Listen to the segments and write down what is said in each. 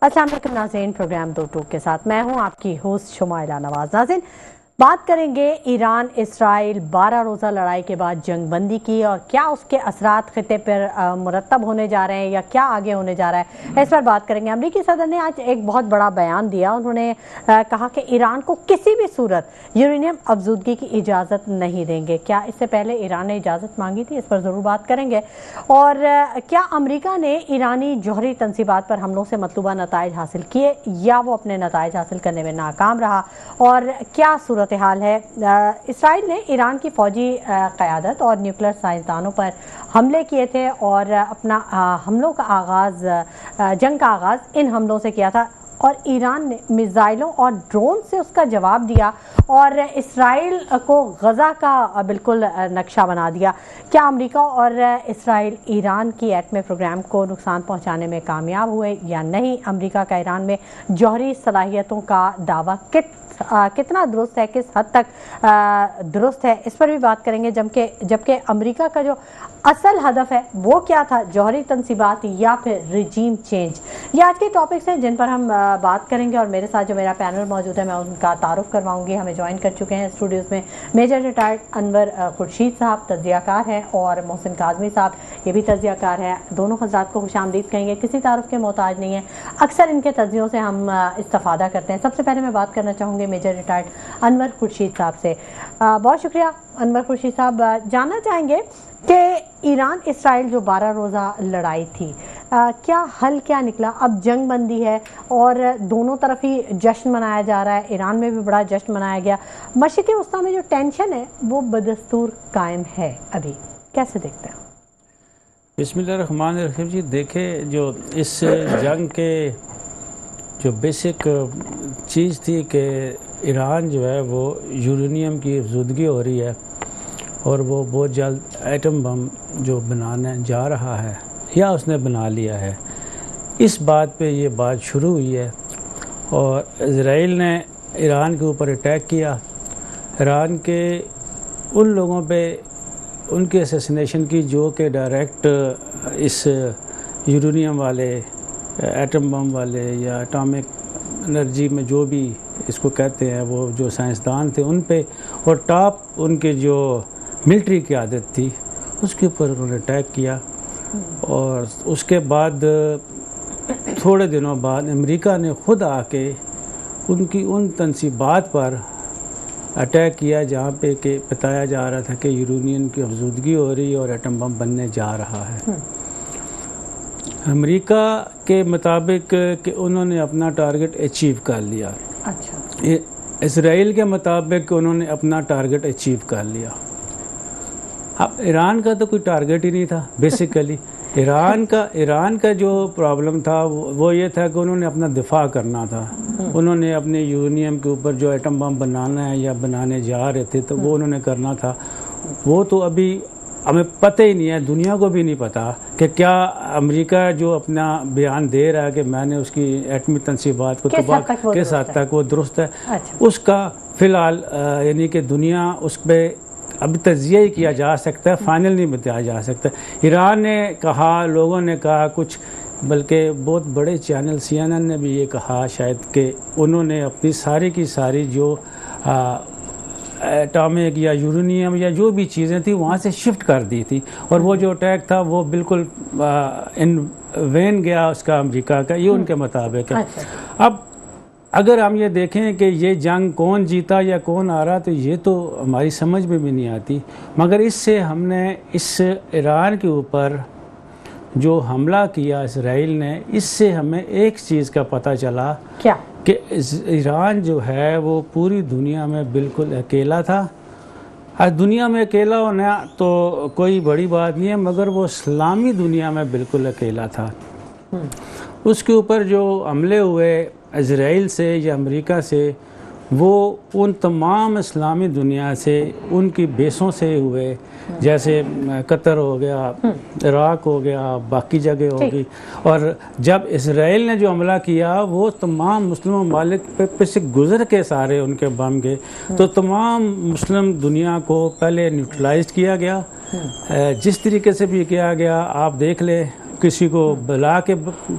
अस्सलाम वालेकुम नाज़रीन, प्रोग्राम दो टूक के साथ मैं हूं आपकी होस्ट शुमाइला नवाज। नाज़रीन, बात करेंगे ईरान इसराइल 12 रोज़ा लड़ाई के बाद जंग बंदी की और क्या उसके असरात खिते पर मुरतब होने जा रहे हैं या क्या आगे होने जा रहा है, इस पर बात करेंगे। अमरीकी सदर ने आज एक बहुत बड़ा बयान दिया। उन्होंने कहा कि ईरान को किसी भी सूरत यूरेनियम अफजूदगी की इजाज़त नहीं देंगे। क्या इससे पहले ईरान ने इजाज़त मांगी थी, इस पर ज़रूर बात करेंगे। और क्या अमरीका ने ईरानी जौहरी तनसीबात पर हमलों से मतलूबा नताइज हासिल किए या वो अपने नताइज हासिल करने में नाकाम रहा, और क्या सूरत हाल है। इसराइल ने ईरान की फौजी क़यादत और न्यूक्लियर साइंसदानों पर हमले किए थे और अपना हमलों का आगाज़, जंग का आगाज़ इन हमलों से किया था और ईरान ने मिसाइलों और ड्रोन से उसका जवाब दिया और इसराइल को गज़ा का बिल्कुल नक्शा बना दिया। क्या अमेरिका और इसराइल ईरान की एटमी प्रोग्राम को नुकसान पहुंचाने में कामयाब हुए या नहीं? अमेरिका का ईरान में जौहरी सलाहियतों का दावा कितना दुरुस्त है, किस हद तक दुरुस्त है, इस पर भी बात करेंगे। जबकि अमेरिका का जो असल हदफ है वो क्या था, जौहरी तनसीबात या फिर रिजीम चेंज, ये आज के टॉपिक्स हैं जिन पर हम बात करेंगे। और मेरे साथ जो मेरा पैनल मौजूद है मैं उनका तारुफ करवाऊंगी। हमें ज्वाइन कर चुके हैं स्टूडियोज़ में मेजर रिटायर्ड अनवर खुर्शीद साहब, तज्ज़ियाकार हैं, और मोहसिन काज़मी साहब, ये भी तज्ज़ियाकार हैं। दोनों हज़रात को खुशामदीद कहेंगे, किसी तारुफ के मोहताज नहीं है, अक्सर इनके तज्ज़ियों से हम इस्तिफ़ादा करते हैं। सबसे पहले मैं बात करना चाहूँगी मेजर रिटायर्ड अनवर खुर्शीद साहब से। बहुत शुक्रिया अनवर खुर्शीद साहब। जानना चाहेंगे कि ईरान इसराइल जो 12 रोज़ा लड़ाई थी, क्या हल क्या निकला? अब जंग बंदी है और दोनों तरफ ही जश्न मनाया जा रहा है। ईरान में भी बड़ा जश्न मनाया गया। मशरिक़ वस्ता में जो टेंशन है वो बदस्तूर कायम है। अभी कैसे देखते हैं? बिस्मिल्लाहिर्रहमानिर्रहीम जी, देखें, जो इस जंग के जो बेसिक चीज़ थी कि ईरान जो है वो यूरेनियम की अफजूदगी हो रही है और वो बहुत जल्द एटम बम जो बनाने जा रहा है या उसने बना लिया है, इस बात पे ये बात शुरू हुई है। और इज़राइल ने ईरान के ऊपर अटैक किया, ईरान के उन लोगों पे उनके असैसिनेशन की जो कि डायरेक्ट इस यूरेनियम वाले, एटम बम वाले या एटॉमिक एनर्जी में जो भी इसको कहते हैं, वो जो साइंसदान थे उन पे, और टॉप उनके जो मिलिट्री की आदत थी उसके ऊपर उन्होंने अटैक किया। और उसके बाद थोड़े दिनों बाद अमेरिका ने ख़ुद आके उनकी उन तनसीबात पर अटैक किया जहाँ पे कि बताया जा रहा था कि यूरेनियम की अफजूदगी हो रही है और एटम बम बनने जा रहा है। अमेरिका के मुताबिक कि उन्होंने अपना टारगेट अचीव कर लिया। अच्छा। इसराइल के मुताबिक उन्होंने अपना टारगेट अचीव कर लिया। अब ईरान का तो कोई टारगेट ही नहीं था बेसिकली। ईरान का जो प्रॉब्लम था वो ये था कि उन्होंने अपना दिफा करना था। उन्होंने अपने यूरेनियम के ऊपर जो एटम बम बनाना है या बनाने जा रहे थे तो वो उन्होंने करना था। वो तो अभी हमें पता ही नहीं है, दुनिया को भी नहीं पता कि क्या अमेरिका जो अपना बयान दे रहा है कि मैंने उसकी एटमी तनसीबात को तबाह किस हद तक वो दुरुस्त है। अच्छा। उसका फ़िलहाल यानी कि दुनिया उस पर अभी तजिया ही किया जा सकता है, फाइनल नहीं बताया जा सकता। ईरान ने कहा, लोगों ने कहा कुछ, बल्कि बहुत बड़े चैनल CNN ने भी ये कहा शायद कि उन्होंने अपनी सारी की सारी जो एटॉमिक या यूरेनियम या जो भी चीज़ें थी वहाँ से शिफ्ट कर दी थी, और वो जो अटैक था वो बिल्कुल इन वेन गया उसका अमेरिका का, ये उनके मुताबिक है। अब अगर हम ये देखें कि ये जंग कौन जीता या कौन आ रहा, तो ये तो हमारी समझ में भी नहीं आती। मगर इससे हमने इस ईरान के ऊपर जो हमला किया इसराइल ने, इससे हमें एक चीज़ का पता चला क्या कि ईरान जो है वो पूरी दुनिया में बिल्कुल अकेला था। आज दुनिया में अकेला होना तो कोई बड़ी बात नहीं है, मगर वो इस्लामी दुनिया में बिल्कुल अकेला था। उसके ऊपर जो हमले हुए इज़राइल से या अमेरिका से, वो उन तमाम इस्लामी दुनिया से, उनकी बेसों से हुए, जैसे कतर हो गया, इराक़ हो गया, बाकी जगह होगी। और जब इसराइल ने जो हमला किया वो तमाम मुस्लिम ममालिक पे से गुज़र के सारे उनके बम गए, तो तमाम मुस्लिम दुनिया को पहले न्यूट्रलाइज किया गया। जिस तरीके से भी किया गया, आप देख लें کسی کو بلا کے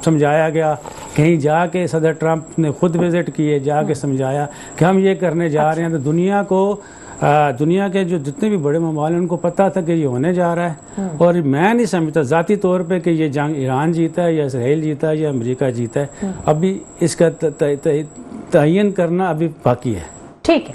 سمجھایا گیا, کہیں جا کے صدر ٹرمپ نے خود وزٹ کیے, جا کے سمجھایا کہ ہم یہ کرنے جا رہے ہیں. تو دنیا کے جو جتنے بھی بڑے ممالک ہیں ان کو پتہ تھا کہ یہ ہونے جا رہا ہے. اور میں نہیں سمجھتا ذاتی طور پہ کہ یہ جنگ ایران جیتا ہے یا اسرائیل جیتا ہے یا امریکہ جیتا ہے. ابھی اس کا تعین کرنا ابھی باقی ہے. ٹھیک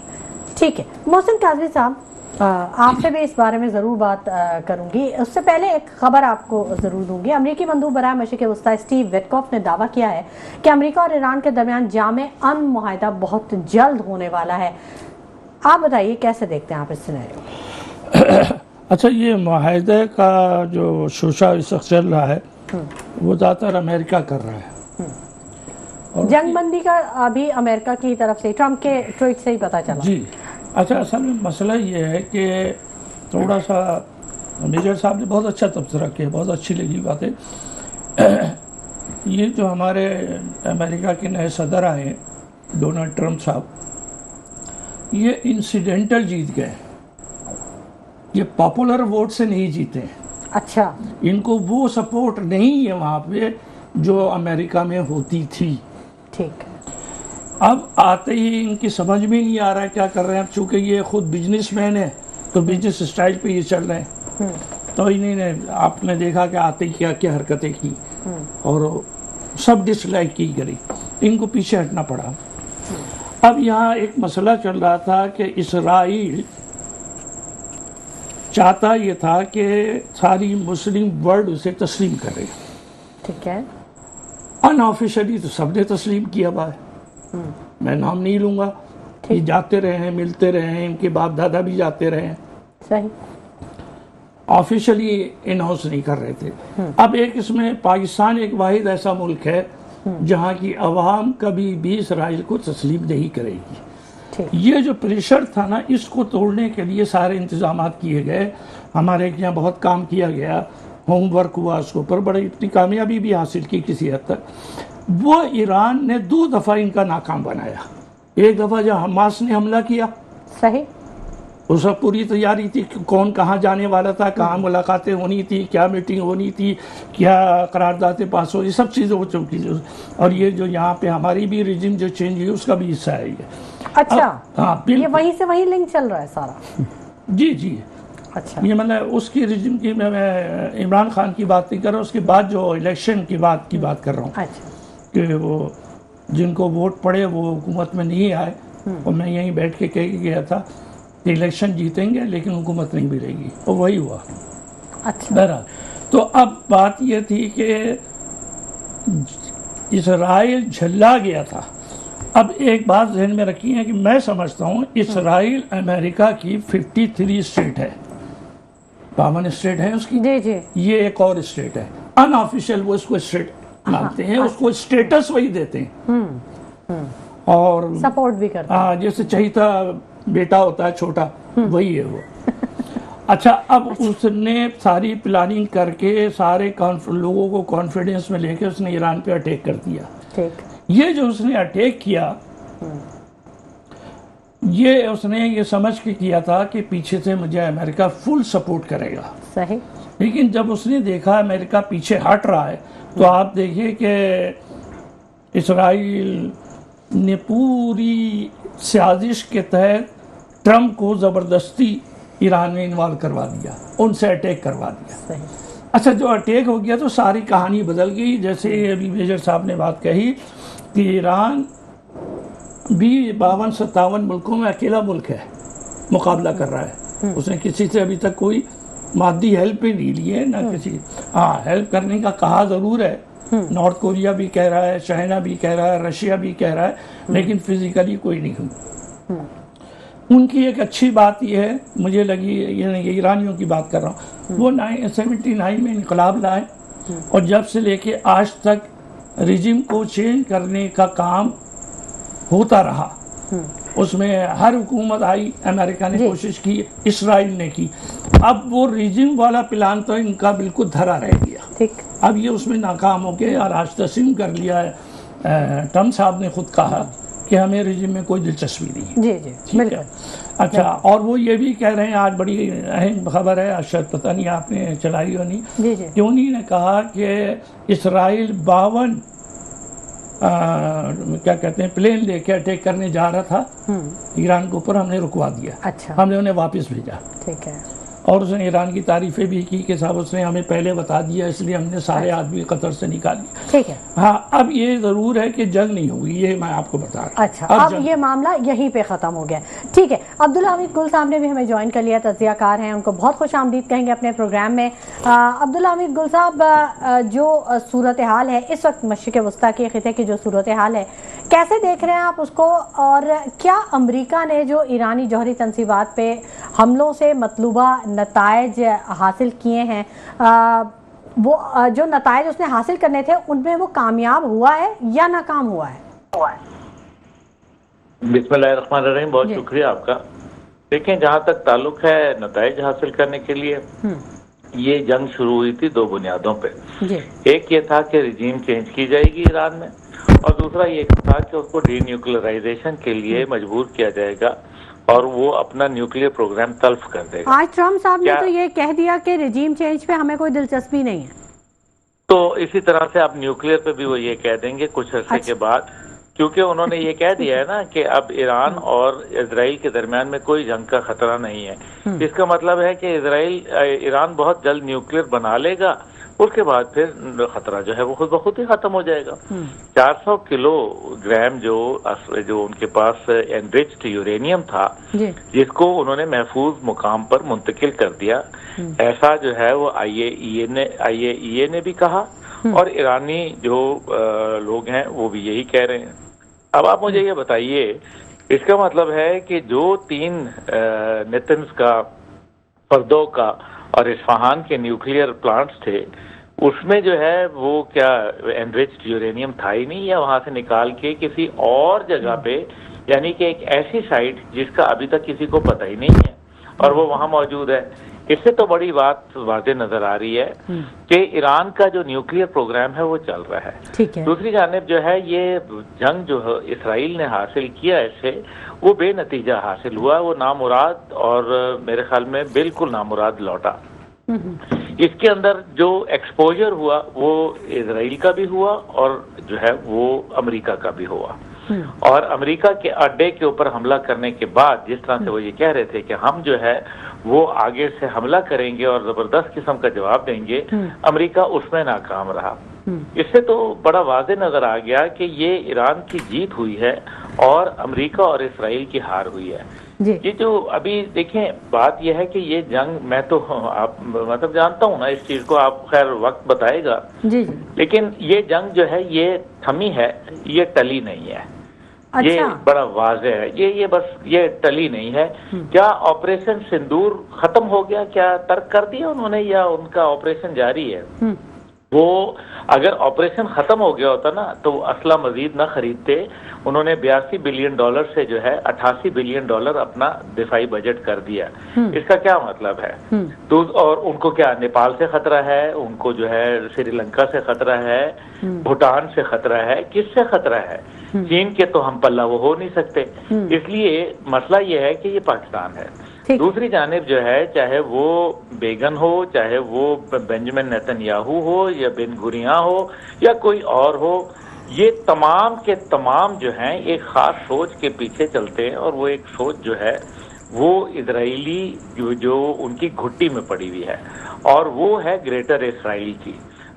ہے. محسن کاظمی صاحب, آپ سے بھی اس بارے میں ضرور بات کروں گی. اس سے پہلے ایک خبر آپ کو ضرور دوں گی. امریکی مندوب برائے مشرق وسطی اسٹیو وٹکوف نے دعویٰ کیا ہے کہ امریکہ اور ایران کے درمیان جامع امن معاہدہ بہت جلد ہونے والا ہے. آپ بتائیے کیسے دیکھتے ہیں آپ اس سینیریو؟ اچھا, یہ معاہدے کا جو شوشہ اس وقت چل رہا ہے وہ زیادہ تر امریکہ کر رہا ہے. جنگ بندی کا ابھی امریکہ کی طرف سے ٹرمپ کے ٹویٹ سے ہی پتہ چلا. جی اچھا, اصل میں مسئلہ یہ ہے کہ تھوڑا سا میجر صاحب نے بہت اچھا تبصرہ کیا, بہت اچھی لگی باتیں. یہ جو ہمارے امریکہ کے نئے صدر آئے ڈونلڈ ٹرمپ صاحب, یہ انسیڈنٹل جیت گئے, یہ پاپولر ووٹ سے نہیں جیتے. اچھا, ان کو وہ سپورٹ نہیں ہے وہاں پہ جو امریکہ میں ہوتی تھی. ٹھیک. اب آتے ہی ان کی سمجھ میں نہیں آ رہا ہے کیا کر رہے ہیں. چونکہ یہ خود بزنس مین ہے تو بزنس اسٹائل پہ یہ چل رہے ہیں. تو انہیں نے آپ نے دیکھا کہ آتے ہی کیا کیا حرکتیں کی اور سب ڈس لائک کی گئی. ان کو پیچھے ہٹنا پڑا. اب یہاں ایک مسئلہ چل رہا تھا کہ اسرائیل چاہتا یہ تھا کہ ساری مسلم ورلڈ اسے تسلیم کرے. ٹھیک ہے. ان آفیشلی تو سب نے تسلیم کیا. میں نام نہیں لوں گا, یہ جاتے رہے ہیں, ملتے رہے ہیں, ان کے باپ دادا بھی جاتے رہے ہیں. صحیح. آفیشلی اناؤنس نہیں کر رہے تھے. اب ایک اس میں پاکستان ایک واحد ایسا ملک ہے جہاں کی عوام کبھی بھی اسرائیل کو تسلیم نہیں کرے گی. یہ جو پریشر تھا نا, اس کو توڑنے کے لیے سارے انتظامات کیے گئے. ہمارے یہاں بہت کام کیا گیا, ہوم ورک ہوا اس کے اوپر, بڑی اتنی کامیابی بھی حاصل کی کسی حد تک. وہ ایران نے 2 دفعہ ان کا ناکام بنایا. ایک دفعہ جب حماس نے حملہ کیا, صحیح, اس وقت پوری تیاری تھی کہ کون کہاں جانے والا تھا, کہاں ملاقاتیں ہونی تھی, کیا میٹنگ ہونی تھی, کیا قراردادیں پاس ہو, یہ سب چیزیں ہو چکی تھی. اور یہ جو یہاں پہ ہماری بھی ریجم جو چینج ہوئی اس کا بھی حصہ ہے یہ. اچھا, ہاں, یہ وہیں سے وہیں لنک چل رہا ہے سارا. جی. اچھا, یہ مطلب اس کی ریجم کی میں عمران خان کی بات نہیں کر رہا ہوں, اس کے بعد جو الیکشن کی بات کر رہا ہوں. اچھا, کہ وہ جن کو ووٹ پڑے وہ حکومت میں نہیں آئے, اور میں یہیں بیٹھ کے کہہ گیا تھا کہ الیکشن جیتیں گے لیکن حکومت نہیں ملے گی, اور وہی ہوا. اچھا, بہرحال تو اب بات یہ تھی کہ اسرائیل جھلا گیا تھا. اب ایک بات ذہن میں رکھی ہے کہ میں سمجھتا ہوں اسرائیل امریکہ کی 53 اسٹیٹ ہے, 52 اسٹیٹ ہے اس کی. جی. یہ ایک اور اسٹیٹ ہے ان آفیشیل, وہ اس کو اسٹیٹ مانتے ہیں, اس کو اسٹیٹس وہی دیتے ہیں اور سپورٹ بھی کرتے ہیں. جیسے چہیتا بیٹا ہوتا ہے چھوٹا, وہی ہے وہ. اچھا, اب اس نے ساری پلاننگ کر کے سارے لوگوں کو کانفیڈنس میں لے کے اس نے ایران پہ اٹیک کر دیا. ٹھیک. یہ جو اس نے اٹیک کیا, یہ اس نے یہ سمجھ کے کیا تھا کہ پیچھے سے مجھے امریکہ فل سپورٹ کرے گا. صحیح. لیکن جب اس نے دیکھا امریکہ پیچھے ہٹ رہا ہے, تو آپ دیکھیے کہ اسرائیل نے پوری سازش کے تحت ٹرمپ کو زبردستی ایران میں انوالو کروا دیا, ان سے اٹیک کروا دیا. صحیح. اچھا, جو اٹیک ہو گیا تو ساری کہانی بدل گئی. جیسے ابھی میجر صاحب نے بات کہی کہ ایران بھی 52-57 ملکوں میں اکیلا ملک ہے, مقابلہ کر رہا ہے. اس نے کسی سے ابھی تک کوئی مادی ہیلپ ہی نہیں لی ہے, نہ کسی. ہیلپ کرنے کا کہا ضرور ہے, نارتھ کوریا بھی کہہ رہا ہے, چائنا بھی کہہ رہا ہے, رشیا بھی کہہ رہا ہے, لیکن فزیکلی کوئی نہیں ہوئی. ان کی ایک اچھی بات یہ ہے مجھے لگی, یہ ایرانیوں کی بات کر رہا ہوں, وہ 79 میں انقلاب لائے, اور جب سے لے کے آج تک ریجم کو چینج کرنے کا کام ہوتا رہا. اس میں ہر حکومت آئی, امریکہ نے کوشش کی, اسرائیل نے کی. اب وہ ریجم والا پلان تو ان کا بالکل دھرا رہ گیا. اب یہ اس میں ناکام ہو گئے, اور آج تسلیم کر لیا ہے. ٹرمپ صاحب نے خود کہا کہ ہمیں رجیم میں کوئی دلچسپی نہیں ہے. جی جی ٹھیک ہے. بالکل. اچھا، اور وہ یہ بھی کہہ رہے ہیں، آج بڑی اہم خبر ہے، شاید پتہ نہیں آپ نے چلائی ہو نہیں، جی جی کہ انہی نے کہا کہ اسرائیل 52 کیا کہتے ہیں پلین لے کے اٹیک کرنے جا رہا تھا ایران کے اوپر، ہم نے رکوا دیا. اچھا ہم نے انہیں واپس بھیجا. ٹھیک ہے. اور اس نے ایران کی تعریفیں بھی کی کہ صاحب اس نے ہمیں پہلے بتا دیا، اس لیے ہم نے سارے آدمی قطر سے نکال دیا. ٹھیک ہے. ہاں، اب یہ ضرور ہے کہ جنگ نہیں ہوگی، یہ میں آپ کو بتا رہا ہوں. اچھا، اب یہ معاملہ یہیں پہ ختم ہو گیا. ٹھیک ہے. عبدالحمید گل صاحب نے بھی ہمیں جوائن کر لیا، تجزیہ کار ہیں، ان کو بہت خوش آمدید کہیں گے اپنے پروگرام میں. عبدالحمید گل صاحب، جو صورتحال ہے اس وقت مشرق وسطیٰ کے خطے کی جو صورتحال ہے، کیسے دیکھ رہے ہیں آپ اس کو؟ اور کیا امریکہ نے جو ایرانی جوہری تنصیبات پہ حملوں سے مطلوبہ نتائج حاصل کیے ہیں، وہ جو نتائج اس نے حاصل کرنے تھے ان میں وہ کامیاب ہوا ہے یا ناکام ہوا ہے؟ بسم اللہ الرحمن الرحیم. بہت شکریہ آپ کا. دیکھیں، جہاں تک تعلق ہے نتائج حاصل کرنے کے لیے، یہ جنگ شروع ہوئی تھی 2 بنیادوں پہ. ایک یہ تھا کہ رجیم چینج کی جائے گی ایران میں، اور دوسرا یہ تھا کہ اس کو ڈی نیوکلرائزیشن کے لیے مجبور کیا جائے گا اور وہ اپنا نیوکلیر پروگرام تلف کر دے گا. آج ٹرمپ صاحب نے تو یہ کہہ دیا کہ رجیم چینج پہ ہمیں کوئی دلچسپی نہیں ہے. تو اسی طرح سے اب نیوکلیر پہ بھی وہ یہ کہہ دیں گے کچھ عرصے کے بعد، کیونکہ انہوں نے یہ کہہ دیا ہے نا کہ اب ایران اور اسرائیل کے درمیان میں کوئی جنگ کا خطرہ نہیں ہے. اس کا مطلب ہے کہ ایران بہت جلد نیوکلیر بنا لے گا، اس کے بعد پھر خطرہ جو ہے وہ خود بخود ہی ختم ہو جائے گا. 400 کلو گرام جو ان کے پاس انریچڈ یورینیم تھا، جس کو انہوں نے محفوظ مقام پر منتقل کر دیا، ایسا جو ہے وہ آئی اے ای اے نے بھی کہا، اور ایرانی جو لوگ ہیں وہ بھی یہی کہہ رہے ہیں. اب آپ مجھے یہ بتائیے، اس کا مطلب ہے کہ جو 3 نیتنز کا، فردو کا اور اصفہان کے نیوکلیئر پلانٹس تھے، اس میں جو ہے وہ کیا انریچڈ یورینیم تھا ہی نہیں، یا وہاں سے نکال کے کسی اور جگہ پہ، یعنی کہ ایک ایسی سائٹ جس کا ابھی تک کسی کو پتہ ہی نہیں ہے اور وہ وہاں موجود ہے. اس سے تو بڑی بات واضح نظر آ رہی ہے کہ ایران کا جو نیوکلیئر پروگرام ہے وہ چل رہا ہے. دوسری جانب جو ہے یہ جنگ جو اسرائیل نے حاصل کیا اس سے، وہ بے نتیجہ حاصل ہوا، وہ نامراد اور میرے خیال میں بالکل نامراد لوٹا. اس کے اندر جو ایکسپوجر ہوا وہ اسرائیل کا بھی ہوا اور جو ہے وہ امریکہ کا بھی ہوا. اور امریکہ کے اڈے کے اوپر حملہ کرنے کے بعد جس طرح سے وہ یہ کہہ رہے تھے کہ ہم جو ہے وہ آگے سے حملہ کریں گے اور زبردست قسم کا جواب دیں گے، امریکہ اس میں ناکام رہا. اس سے تو بڑا واضح نظر آ گیا کہ یہ ایران کی جیت ہوئی ہے اور امریکہ اور اسرائیل کی ہار ہوئی ہے. یہ جو ابھی دیکھیں بات یہ ہے کہ یہ جنگ، میں تو آپ مطلب جانتا ہوں نا اس چیز کو، آپ خیر وقت بتائے گا، لیکن یہ جنگ جو ہے یہ تھمی ہے، یہ ٹلی نہیں ہے. یہ بڑا واضح ہے، یہ بس یہ ٹلی نہیں ہے. کیا آپریشن سندور ختم ہو گیا؟ کیا ترک کر دیا انہوں نے، یا ان کا آپریشن جاری ہے؟ وہ اگر آپریشن ختم ہو گیا ہوتا نا تو وہ اسلحہ مزید نہ خریدتے. انہوں نے $82 بلین سے جو ہے $88 بلین اپنا دفاعی بجٹ کر دیا. اس کا کیا مطلب ہے؟ تو اور ان کو کیا نیپال سے خطرہ ہے، ان کو جو ہے سری لنکا سے خطرہ ہے، بھوٹان سے خطرہ ہے، کس سے خطرہ ہے؟ چین کے تو ہم پلہ وہ ہو نہیں سکتے. اس لیے مسئلہ یہ ہے کہ یہ پاکستان ہے. دوسری جانب جو ہے، چاہے وہ بیگن ہو، چاہے وہ بنجمن نیتن یاہو ہو، یا بن گوریاں ہو، یا کوئی اور ہو، یہ تمام کے تمام جو ہیں ایک خاص سوچ کے پیچھے چلتے ہیں، اور وہ ایک سوچ جو ہے وہ اسرائیلی جو ان کی گھٹی میں پڑی ہوئی ہے، اور وہ ہے گریٹر اسرائیل کی.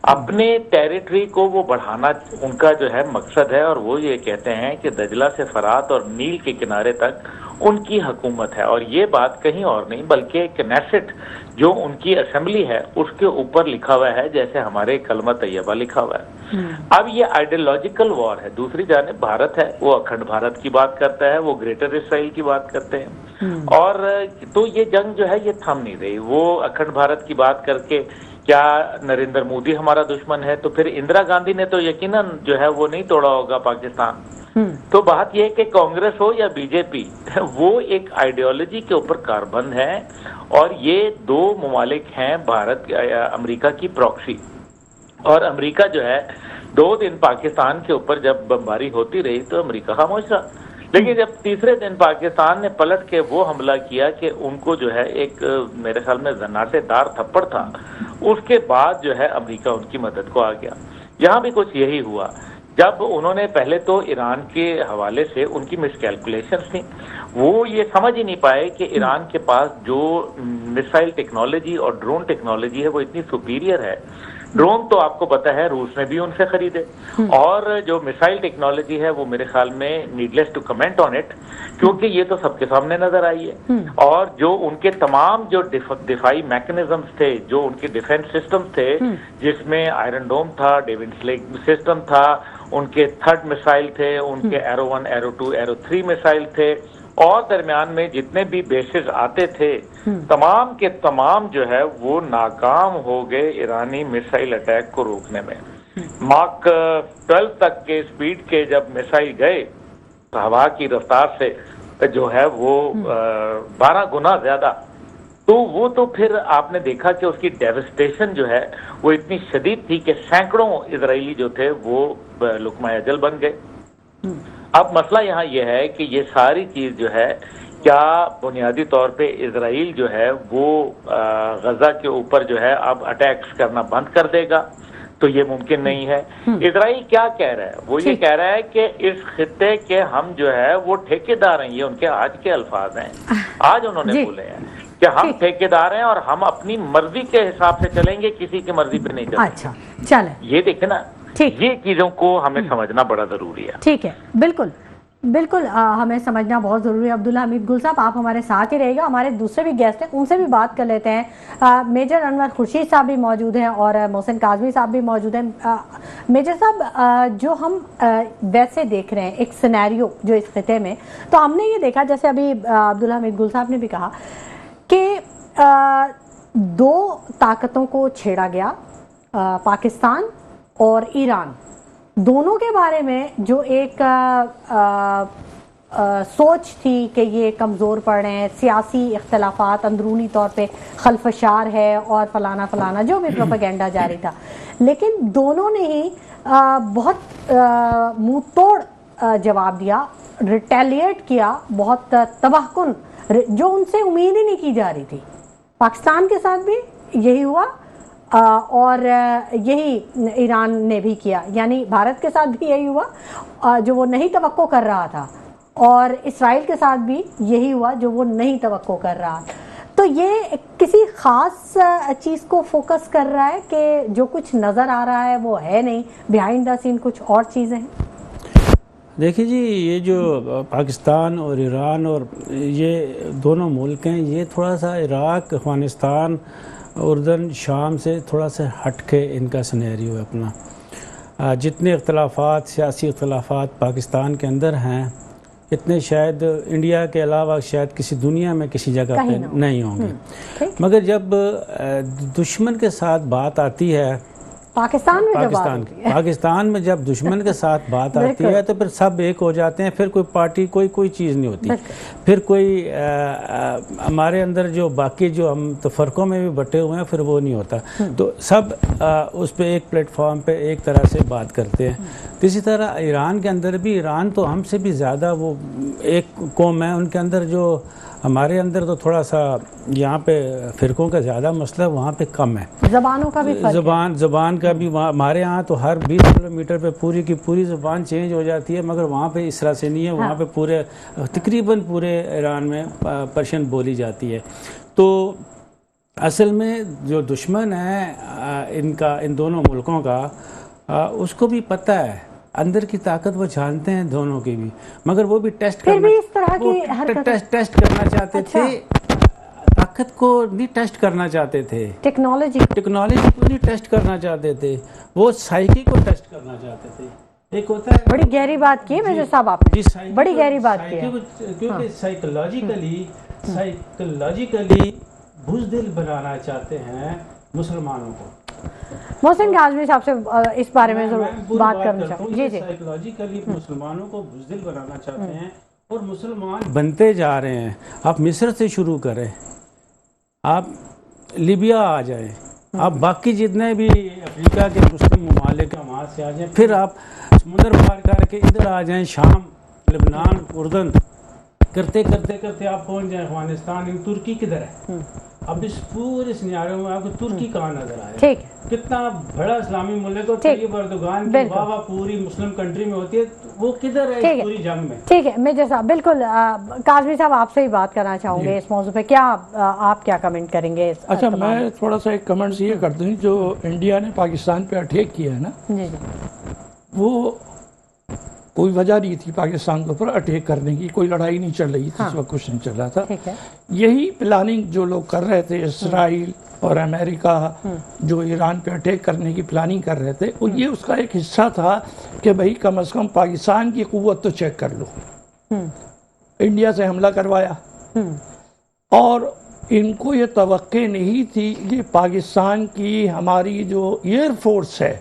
اپنے ٹیریٹری کو وہ بڑھانا ان کا جو ہے مقصد ہے، اور وہ یہ کہتے ہیں کہ دجلہ سے فرات اور نیل کے کنارے تک ان کی حکومت ہے. اور یہ بات کہیں اور نہیں بلکہ کنیسٹ جو ان کی اسمبلی ہے اس کے اوپر لکھا ہوا ہے، جیسے ہمارے کلمہ طیبہ لکھا ہوا ہے. اب یہ آئیڈیالوجیکل وار ہے. دوسری جانب بھارت ہے، وہ اکھنڈ بھارت کی بات کرتا ہے، وہ گریٹر اسرائیل کی بات کرتے ہیں. اور تو یہ جنگ جو ہے یہ تھم نہیں رہی. وہ اکھنڈ بھارت کی بات کر کے کیا نریندر مودی ہمارا دشمن ہے؟ تو پھر اندرا گاندھی نے تو یقیناً جو ہے وہ نہیں توڑا ہوگا پاکستان. تو بات یہ ہے کہ کانگریس ہو یا بی جے پی، وہ ایک آئیڈیالوجی کے اوپر کاربند ہے، اور یہ 2 ممالک ہیں بھارت امریکہ کی پراکسی. اور امریکہ جو ہے 2 دن پاکستان کے اوپر جب بمباری ہوتی رہی تو امریکہ خاموش رہا. लेकिन जब तीसरे दिन पाकिस्तान ने पलट के वो हमला किया कि उनको जो है एक मेरे ख्याल में जनाटेदार थप्पड़ था, उसके बाद जो है अमेरिका उनकी मदद को आ गया। यहाँ भी कुछ यही हुआ, जब उन्होंने पहले तो ईरान के हवाले से उनकी मिसकैलकुलेशंस थी, वो ये समझ ही नहीं पाए कि ईरान के पास जो मिसाइल टेक्नोलॉजी और ड्रोन टेक्नोलॉजी है वो इतनी सुपीरियर है। ड्रोन तो आपको पता है रूस ने भी उनसे खरीदे, और जो मिसाइल टेक्नोलॉजी है वो मेरे ख्याल में needless to comment on it, क्योंकि ये तो सबके सामने नजर आई है। और जो उनके तमाम जो दिफाई मैकेनिज्म्स थे, जो उनके डिफेंस सिस्टम थे, जिसमें आयरन डोम था, डेविड स्लेग सिस्टम था, उनके थर्ड मिसाइल थे, उनके एरो 1, एरो 2, एरो 3 मिसाइल थे, और दरमियान में जितने भी बेसेस आते थे तमाम के तमाम जो है वो नाकाम हो गए ईरानी मिसाइल अटैक को रोकने में। मार्क 12 तक के स्पीड के जब मिसाइल गए तो हवा की रफ्तार से जो है वो 12 गुना ज्यादा, तो वो तो फिर आपने देखा कि उसकी डेविस्टेशन जो है वो इतनी शदीद थी कि सैकड़ों इजरायली जो थे वो लुकमा अजल बन गए। अब मसला यहाँ ये है कि ये सारी चीज जो है क्या बुनियादी तौर पे इजराइल जो है वो गजा के ऊपर जो है अब अटैक्स करना बंद कर देगा, तो ये मुमकिन नहीं है। इजराइल क्या कह रहा है, वो ये कह रहा है कि इस खित्ते के हम जो है वो ठेकेदार हैं। ये उनके आज के अल्फाज हैं, आज उन्होंने बोले हैं कि हम ठेकेदार हैं और हम अपनी मर्जी के हिसाब से चलेंगे, किसी की मर्जी पे नहीं चलेंगे। अच्छा चले, ये देखे ना, ये चीजों को हमें समझना बड़ा जरूरी है। ठीक है, बिल्कुल बिल्कुल हमें समझना बहुत ज़रूरी है। अब्दुल्ला हमीद गुल साहब, आप हमारे साथ ही रहेगा। हमारे दूसरे भी गेस्ट हैं, उनसे भी बात कर लेते हैं। मेजर अनवर खुर्शीद साहब भी मौजूद हैं और मोहसिन काज़मी साहब भी मौजूद हैं। मेजर साहब, जो हम वैसे देख रहे हैं एक सिनेरियो जो इस खिते में, तो हमने ये देखा, जैसे अभी अब्दुल्ला हमीद गुल साहब ने भी कहा कि दो ताकतों को छेड़ा गया, पाकिस्तान और ईरान, दोनों के बारे में जो एक सोच थी कि ये कमज़ोर पड़ रहे हैं, सियासी इख्तलाफात, अंदरूनी तौर पे खलफशार है और फलाना फलाना जो भी प्रोपेगेंडा जारी था, लेकिन दोनों ने ही बहुत मुंह तोड़ जवाब दिया, रिटेलिएट किया, बहुत तबाहकुन, जो उनसे उम्मीद ही नहीं की जा रही थी। पाकिस्तान के साथ भी यही हुआ और यही ईरान ने भी किया, यानी भारत के साथ भी यही हुआ जो वो नहीं तवक्को कर रहा था, और इसराइल के साथ भी यही हुआ जो वो नहीं तवक्को कर रहा। तो ये किसी ख़ास चीज़ को फोकस कर रहा है कि जो कुछ नज़र आ रहा है वो है नहीं, बिहाइंड द सीन कुछ और चीज़ें हैं। देखिए जी, ये जो पाकिस्तान और ईरान और ये दोनों मुल्क हैं, ये थोड़ा सा इराक़, अफ़गानिस्तान, उर्दन, शाम से थोड़ा सा हट के इनका सिनेरियो है अपना। जितने इख्तलाफात, सियासी इख्तलाफात पाकिस्तान के अंदर हैं, इतने शायद इंडिया के अलावा शायद किसी दुनिया में किसी जगह पे नहीं होंगे। मगर जब दुश्मन के साथ बात आती है, पाकिस्तान में जब दुश्मन के साथ बात आती है तो फिर सब एक हो जाते हैं, फिर कोई पार्टी कोई चीज़ नहीं होती, फिर कोई हमारे अंदर जो बाकी जो हम तो फ़र्क़ों में भी बटे हुए हैं फिर वो नहीं होता, तो सब उस पर एक प्लेटफॉर्म पे एक तरह से बात करते हैं। तो इसी तरह ईरान के अंदर भी, ईरान तो हमसे भी ज़्यादा वो एक कौम है, उनके अंदर जो हमारे अंदर तो थोड़ा सा यहाँ पे फ़िरक़ों का ज़्यादा मसला वहाँ पे कम है, ज़बानों का भी ज़बान का भी। हमारे यहाँ तो हर 20 किलोमीटर पे पूरी की पूरी ज़बान चेंज हो जाती है, मगर वहाँ पे इस तरह से नहीं है। वहाँ पे पूरे तकरीबन पूरे ईरान में पर्शियन बोली जाती है। तो असल में जो दुश्मन है इनका, इन दोनों मुल्कों का, उसको भी पता है, अंदर की ताकत वो जानते हैं दोनों की भी, मगर वो भी टेस्ट करना चाहते थे, ताकत को नहीं टेस्ट करना चाहते थे, टेक्नोलॉजी को नहीं टेस्ट करना चाहते थे, वो साइकी को टेस्ट करना चाहते थे। एक होता है, बड़ी गहरी बात की है मेजर साहब आपने, बड़ी गहरी बात की है, क्योंकि साइकोलॉजिकली बुज़दिल बनाना चाहते हैं मुसलमानों को। मोहसिन काज़मी साहब से इस बारे में जरूर बात करना चाहूँ। जी जी, साइकोलॉजिकली मुसलमानों को बुज़दिल बनाना चाहते हैं और मुसलमान बनते जा रहे हैं। आप मिस्र से शुरू करें, आप लीबिया आ जाएं, आप बाकी जितने भी अफ्रीका के मुस्लिम ममालिक वहाँ से आ जाएं, फिर आप समुद्र पार करके इधर आ जाएं, शाम लबनान, उर्दन करते करते करते आप पहुंच जाए अफगानिस्तान, तुर्की किधर है? अब इस पूरे सिनेरियो में आपको तुर्की कहाँ नजर आए? ठीक है, कितना बड़ा इस्लामी मुल्क और ठीक। तैयब अर्दोगान की बिल्कुल। वाह पूरी मुस्लिम कंट्री में होती है, वो किधर है ठीक इस है। पूरी जंग में? ठीक है मेजर साहब, बिल्कुल काजमी साहब आपसे ही बात करना चाहूँगे इस मौजू पे, क्या आप क्या कमेंट करेंगे इस अच्छा, तमाम- मैं थोड़ा सा एक कमेंट्स ये कर दूँ, जो इंडिया ने पाकिस्तान पे अटैक किया है ना, जी जी वो कोई वजह नहीं थी पाकिस्तान के ऊपर अटैक करने की, कोई लड़ाई नहीं चल रही थी, हाँ। इस वक्त कुछ नहीं चल रहा था। ठीक है, यही प्लानिंग जो लोग कर रहे थे, इसराइल और अमेरिका जो ईरान पे अटैक करने की प्लानिंग कर रहे थे, वो ये उसका एक हिस्सा था कि भाई कम से कम पाकिस्तान की कुव्वत तो चेक कर लो। इंडिया से हमला करवाया और इनको ये तवक्के नहीं थी कि पाकिस्तान की हमारी जो एयर फोर्स है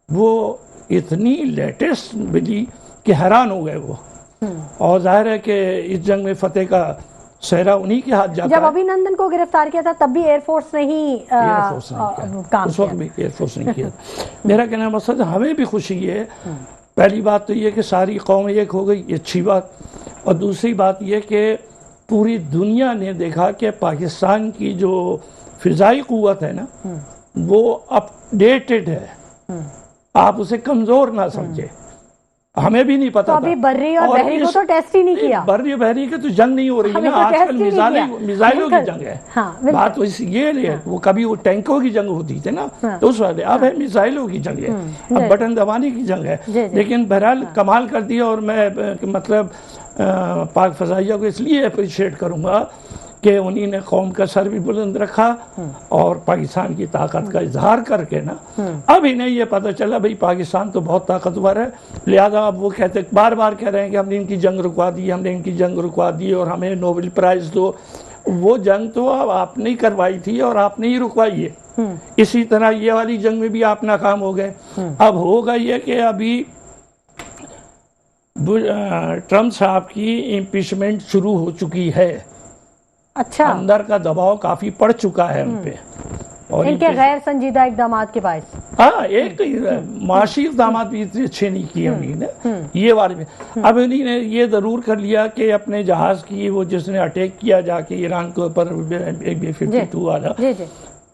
वो इतनी लेटेस्ट मिली कि हैरान हो गए वो। और जाहिर है कि इस जंग में फतेह का सेहरा उन्हीं के हाथ जाता जब है। अभिनंदन को गिरफ्तार किया था तब भी एयरफोर्स ने ही एयरफोर्स ने किया, काम उस वक्त किया। भी एयरफोर्स ने किया। मेरा कहने का मकसद है, हमें भी खुशी है। पहली बात तो ये कि सारी कौम एक हो गई, ये अच्छी बात। और दूसरी बात ये कि पूरी दुनिया ने देखा कि पाकिस्तान की जो फिजाई कुव्वत है ना, वो अपडेटेड है, आप उसे कमजोर ना समझे। हमें भी नहीं तो पता अभी था। बर्री और बहरी को तो टेस्ट ही नहीं किया। बर्री और बहरी की तो जंग नहीं हो रही है हमें ना, तो टेस्ट आजकल ही नहीं किया। मिसाइलों की बिल्कुल। जंग है। हाँ, बिल्कुल। बात तो ये है, वो कभी वो टैंकों की जंग होती थी ना, तो उस वाले अब है मिसाइलों की जंग है, अब बटन दबाने की जंग है। जी, जी। लेकिन बहरहाल कमाल कर दिया। और मैं मतलब पाक फजाइया को इसलिए अप्रिशिएट करूंगा कि उन्हीं ने कौम का सर भी बुलंद रखा और पाकिस्तान की ताकत का इजहार करके ना, अब इन्हें ये पता चला भाई पाकिस्तान तो बहुत ताकतवर है, लिहाजा अब वो कहते बार बार कह रहे हैं कि हमने इनकी जंग रुकवा दी, हमने इनकी जंग रुकवा दी और हमें नोबेल प्राइज दो। वो जंग तो अब आपने ही करवाई थी और आपने ही रुकवाई है। इसी तरह ये वाली जंग में भी आप नाकाम हो गए। अब होगा ये कि अभी ट्रम्प साहब की इम्पीचमेंट शुरू हो चुकी है। अच्छा, अंदर का दबाव काफी पड़ चुका है उन पे। और इनके गैर संजीदा इकदामात के बायस। हाँ, एक तो माशी इकदाम भी इतने अच्छे नहीं किए उन्होंने ये बारे में। अब उन्होंने ये जरूर कर लिया कि अपने जहाज की वो जिसने अटैक किया जाके ईरान के ऊपर B-52 वाला, जी जी,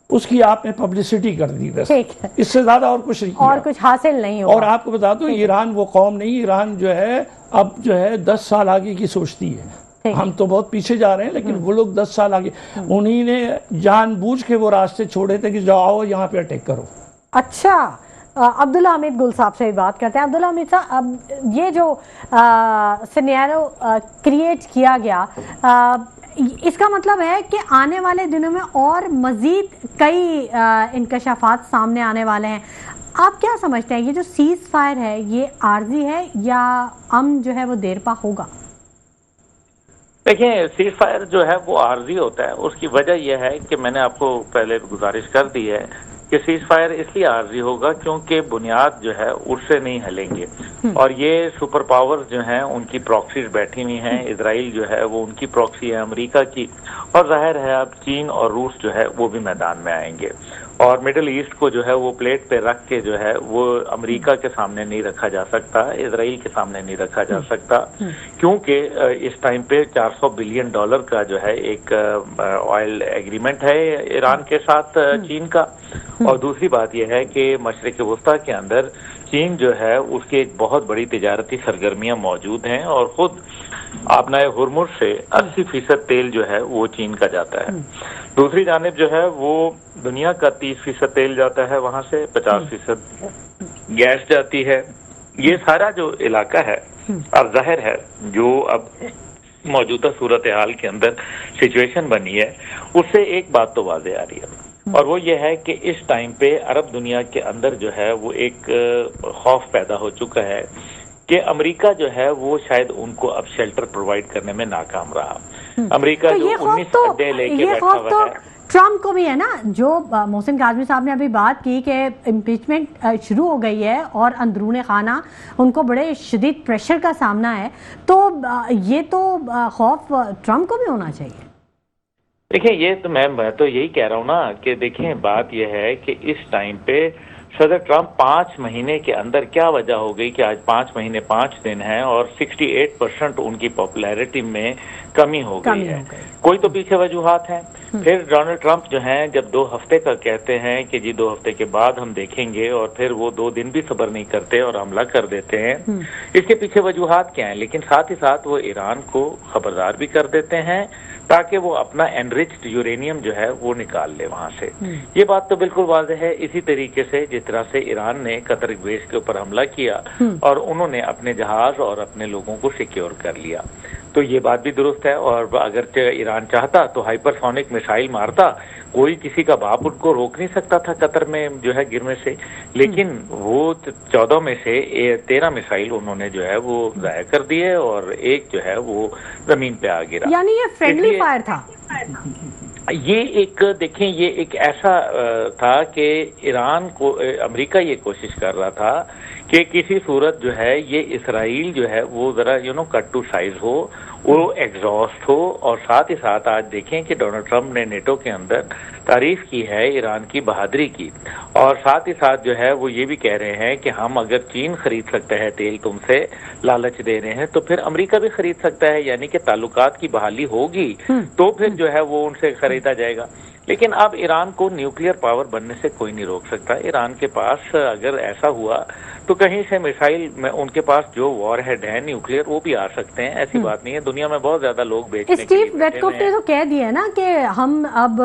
उसकी आपने पब्लिसिटी कर दी बस, ठीक है। इससे ज्यादा और कुछ नहीं और किया। कुछ हासिल नहीं हुआ। और आपको बता दूं, ईरान वो कौम नहीं, ईरान जो है अब जो है 10 साल आगे की सोचती है। हम तो बहुत पीछे जा रहे हैं, लेकिन वो लोग 10 साल आगे। उन्हीं ने जानबूझ के वो रास्ते छोड़े थे कि जाओ यहाँ पे अटैक करो। अच्छा, अब्दुल्ला हमीद गुल साहब से भी बात करते हैं। अब्दुल्ला हमीद साहब, अब ये जो सिनेरियो क्रिएट किया गया, इसका मतलब है कि आने वाले दिनों में और मजीद कई इंकशाफात सामने आने वाले हैं। आप क्या समझते हैं, ये जो सीज फायर है ये आर्जी है या अमन जो है वो देरपा होगा? देखिए, सीज फायर जो है वो आर्जी होता है। उसकी वजह यह है कि मैंने आपको पहले गुजारिश कर दी है कि सीज फायर इसलिए आर्जी होगा क्योंकि बुनियाद जो है उससे नहीं हिलेंगे। और ये सुपर पावर्स जो हैं उनकी प्रॉक्सीज बैठी हुई हैं। इजराइल जो है वो उनकी प्रॉक्सी है अमेरिका की, और जाहिर है अब चीन और रूस जो है वो भी मैदान में आएंगे। और मिडिल ईस्ट को जो है वो प्लेट पे रख के जो है वो अमेरिका के सामने नहीं रखा जा सकता, इजराइल के सामने नहीं रखा जा सकता, क्योंकि इस टाइम पे $400 बिलियन का जो है एक ऑयल एग्रीमेंट है ईरान के साथ चीन का। और दूसरी बात यह है कि मशरिक वस्ता के अंदर चीन जो है उसकी एक बहुत बड़ी तिजारती सरगर्मियां मौजूद हैं, और खुद आपनाए हुर्मुज से 80% तेल जो है वो चीन का जाता है। दूसरी जानिब जो है वो दुनिया का 30% तेल जाता है, वहां से 50% गैस जाती है। ये सारा जो इलाका है, अब जाहिर है जो अब मौजूदा सूरत हाल के अंदर सिचुएशन बनी है, उससे एक बात तो वाज़ेह आ रही है, और वो ये है कि इस टाइम पे अरब दुनिया के अंदर जो है वो एक खौफ पैदा हो चुका है कि अमेरिका जो है वो शायद उनको अब शेल्टर प्रोवाइड करने में नाकाम रहा। अमेरिका तो जो ये खौफ 19 अड्डे लेके बैठा हुआ है, ट्रम्प को भी है ना। जो मोहसिन काज़मी साहब ने अभी बात की कि इम्पीचमेंट शुरू हो गई है और अंदरूने खाना उनको बड़े शदीद प्रेशर का सामना है, तो ये तो खौफ ट्रम्प को भी होना चाहिए। देखिए, ये तो मैं तो यही कह रहा हूँ ना कि देखिए बात यह है कि इस टाइम पे सदर ट्रंप 5 महीने के अंदर क्या वजह हो गई कि आज 5 महीने 5 दिन हैं और 68% उनकी पॉपुलैरिटी में कमी हो गई है। कोई तो पीछे वजूहात हैं। फिर डोनाल्ड ट्रंप जो हैं जब 2 हफ्ते का कहते हैं कि जी 2 हफ्ते के बाद हम देखेंगे, और फिर वो 2 दिन भी सब्र नहीं करते और हमला कर देते हैं। इसके पीछे वजूहात क्या हैं? लेकिन साथ ही साथ वो ईरान को खबरदार भी कर देते हैं ताकि वो अपना एनरिच्ड यूरेनियम जो है वो निकाल ले वहां से। ये बात तो बिल्कुल वाज़ेह है। इसी तरीके से जिस तरह से ईरान ने कतर बेस के ऊपर हमला किया और उन्होंने अपने जहाज और अपने लोगों को सिक्योर कर लिया, तो ये बात भी दुरुस्त है। और अगर ईरान चाहता तो हाइपरसोनिक मिसाइल मारता, कोई किसी का बाप उनको रोक नहीं सकता था कतर में जो है गिरने से। लेकिन वो 14 में से 13 मिसाइल उन्होंने जो है वो ज़ाया कर दिए और एक जो है वो जमीन पे आ गिरा। यानी ये फ्रेंडली फायर था। ये एक देखें, ये एक ऐसा था कि ईरान को अमेरिका ये कोशिश कर रहा था कि किसी सूरत जो है ये इसराइल जो है वो जरा कट टू साइज हो, वो एग्जॉस्ट हो। और साथ ही साथ आज देखें कि डोनाल्ड ट्रंप ने नेटो के अंदर तारीफ की है ईरान की बहादुरी की, और साथ ही साथ जो है वो ये भी कह रहे हैं कि हम अगर चीन खरीद सकता है तेल तुमसे, लालच दे रहे हैं, तो फिर अमेरिका भी खरीद सकता है। यानी कि ताल्लुकात की बहाली होगी तो फिर जो है वो उनसे खरीदा जाएगा। लेकिन अब ईरान को न्यूक्लियर पावर बनने से कोई नहीं रोक सकता। ईरान के पास अगर ऐसा हुआ तो कहीं से मिसाइल में उनके पास जो वॉर हेड है न्यूक्लियर वो भी आ सकते हैं। ऐसी बात नहीं है। दुनिया में बहुत ज्यादा लोग बेचने के लिए स्टीव विटकोफ ने तो कह दिया ना कि हम अब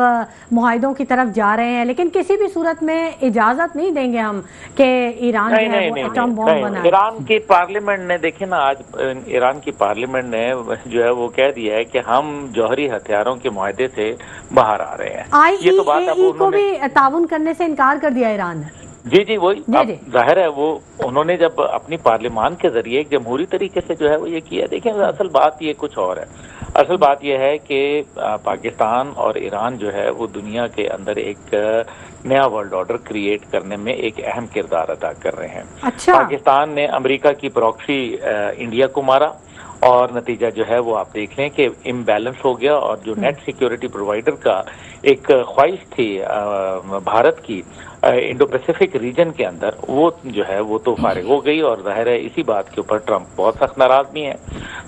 मुआहिदों की तरफ जा रहे हैं, लेकिन किसी भी सूरत में इजाजत नहीं देंगे हम कि ईरान जो है वो एटम बॉम्ब बनाए। ईरान की पार्लियामेंट ने देखे ना, आज ईरान की पार्लियामेंट ने जो है वो कह दिया है कि हम जौहरी हथियारों के मुआहदे से बाहर आ रहे हैं। IAEA को भी ताउन करने से इनकार कर दिया ईरान ने। जी वही जाहिर है वो उन्होंने जब अपनी पार्लियामान के जरिए एक जमहूरी तरीके से जो है वो ये किया। देखें असल बात ये कुछ और है। असल बात ये है कि पाकिस्तान और ईरान जो है वो दुनिया के अंदर एक नया वर्ल्ड ऑर्डर क्रिएट करने में एक अहम किरदार अदा कर रहे हैं। अच्छा। पाकिस्तान ने अमेरिका की प्रॉक्सी इंडिया को मारा और नतीजा जो है वो आप देख लें कि इम्बैलेंस हो गया, और जो नेट सिक्योरिटी प्रोवाइडर का एक ख्वाहिश थी भारत की इंडो पैसिफिक रीजन के अंदर, वो जो है वो तो फारिग हो गई। और जाहिर है इसी बात के ऊपर ट्रंप बहुत सख्त नाराज भी हैं।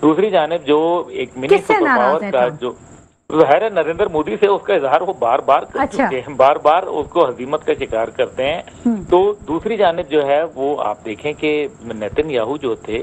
दूसरी जानिब जो एक मिनी सुपर पावर का जो ज़ाहिर है नरेंद्र मोदी से उसका इजहार वो बार बार कर चुके हैं, बार बार उसको हजीमत का शिकार करते हैं। तो दूसरी जानिब जो है वो आप देखें कि नेतन्याहू जो थे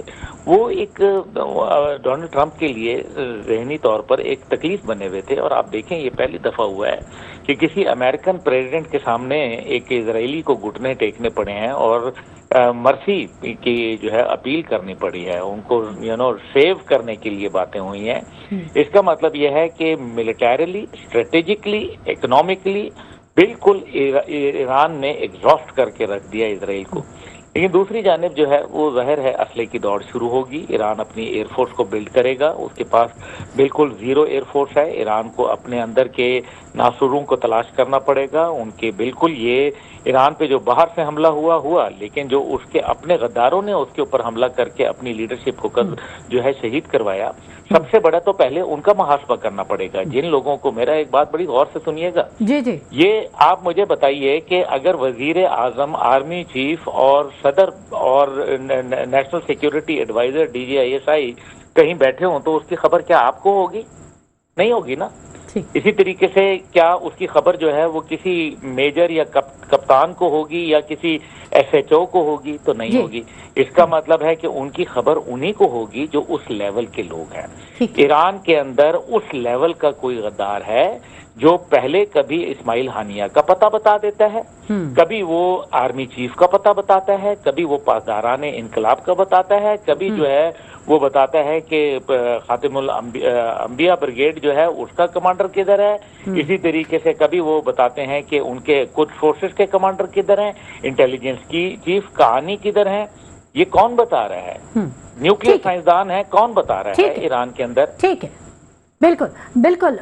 वो एक डोनाल्ड ट्रंप के लिए ज़हनी तौर पर एक तकलीफ बने हुए थे। और आप देखें ये पहली दफा हुआ है कि किसी अमेरिकन प्रेसिडेंट के सामने एक इजरायली को घुटने टेकने पड़े हैं और मर्सी की जो है अपील करनी पड़ी है, उनको सेव करने के लिए बातें हुई हैं। इसका मतलब यह है कि मिलिटरीली, स्ट्रेटेजिकली, इकोनॉमिकली बिल्कुल ईरान ने एग्जॉस्ट करके रख दिया इजराइल को। लेकिन दूसरी जानिब जो है वो ज़ाहिर है असले की दौड़ शुरू होगी। ईरान अपनी एयरफोर्स को बिल्ड करेगा, उसके पास बिल्कुल जीरो एयरफोर्स है। ईरान को अपने अंदर के नासुरों को तलाश करना पड़ेगा। उनके बिल्कुल ये ईरान पे जो बाहर से हमला हुआ, लेकिन जो उसके अपने गद्दारों ने उसके ऊपर हमला करके अपनी लीडरशिप होकर जो है शहीद करवाया, सबसे बड़ा तो पहले उनका मुहासबा करना पड़ेगा। जिन लोगों को, मेरा एक बात बड़ी गौर से सुनिएगा जी, ये आप मुझे बताइए कि अगर वजीर आजम, आर्मी चीफ और सदर और नेशनल सिक्योरिटी एडवाइजर DGISI कहीं बैठे हों तो उसकी खबर क्या आपको होगी? नहीं होगी ना। इसी तरीके से क्या उसकी खबर जो है वो किसी मेजर या कप्तान को होगी या किसी SHO को होगी? तो नहीं होगी। इसका मतलब है कि उनकी खबर उन्हीं को होगी जो उस लेवल के लोग हैं। ईरान के अंदर उस लेवल का कोई गद्दार है जो पहले कभी इस्माइल हानिया का पता बता देता है, कभी वो आर्मी चीफ का पता बताता है, कभी वो पासदारान इनकलाब का बताता है, कभी जो है वो बताता है कि खातिमुल अंबिया ब्रिगेड जो है उसका कमांडर किधर है। इसी तरीके से कभी वो बताते हैं कि उनके कुछ फोर्सेस के कमांडर किधर हैं, इंटेलिजेंस की चीफ कहानी किधर है। ये कौन बता रहा है? न्यूक्लियर साइंसदान है, कौन बता रहा है ईरान के अंदर? ठीक है। बिल्कुल बिल्कुल